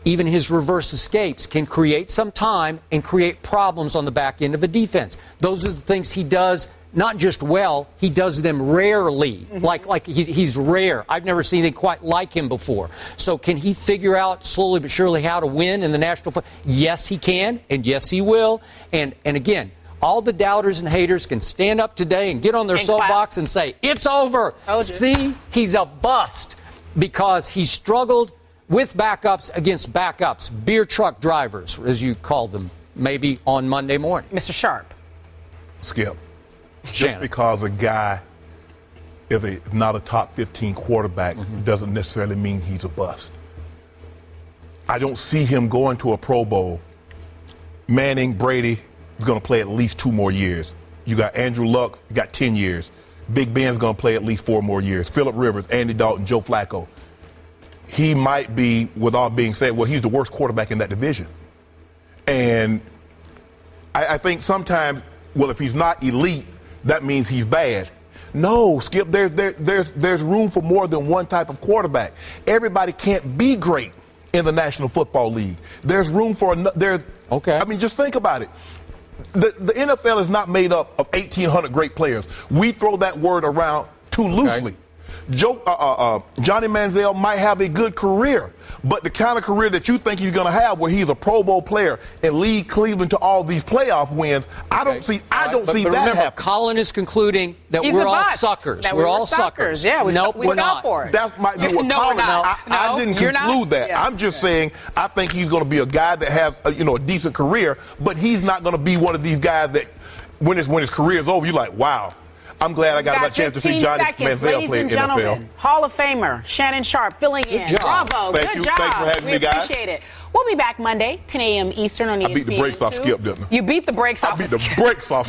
even his reverse escapes can create some time and create problems on the back end of a defense. Those are the things he does. Not just well, he does them rarely. Like he's rare. I've never seen anything quite like him before. So can he figure out slowly but surely how to win in the National Football? Yes, he can, and yes, he will. And again, all the doubters and haters can stand up today and get on their soapbox and say, it's over. See, he's a bust because he struggled with backups against backups, beer truck drivers, as you call them, maybe on Monday morning. Mr. Sharpe. Skip. Just because a guy is not a top 15 quarterback doesn't necessarily mean he's a bust. I don't see him going to a Pro Bowl. Manning, Brady is going to play at least 2 more years. You got Andrew Luck, you got 10 years. Big Ben's going to play at least 4 more years. Phillip Rivers, Andy Dalton, Joe Flacco. He might be, with all being said, well, he's the worst quarterback in that division. And I think sometimes, well, if he's not elite, that means he's bad. No, Skip, there's room for more than one type of quarterback. Everybody can't be great in the National Football League. There's room for I mean, just think about it. The NFL is not made up of 1,800 great players. We throw that word around too loosely. Johnny Manziel might have a good career, but the kind of career that you think he's going to have, where he's a Pro Bowl player and lead Cleveland to all these playoff wins, I don't see that remember, happen. Colin is concluding that we're all suckers. We're all suckers. Yeah, nope, we're not. For it. That might be what Colin. I didn't conclude that. Yeah. I'm just saying I think he's going to be a guy that has a decent career, but he's not going to be one of these guys that when his career is over, you're like, wow. I'm glad I got a chance to see Johnny Manziel play in the NFL. Hall of Famer Shannon Sharpe filling in. Good job. Bravo. Thank Good you. job. Thanks for having me, guys. We appreciate it. We'll be back Monday, 10 a.m. Eastern on ESPN. I beat the brakes off Skip, didn't I? You beat the brakes off. I beat the brakes off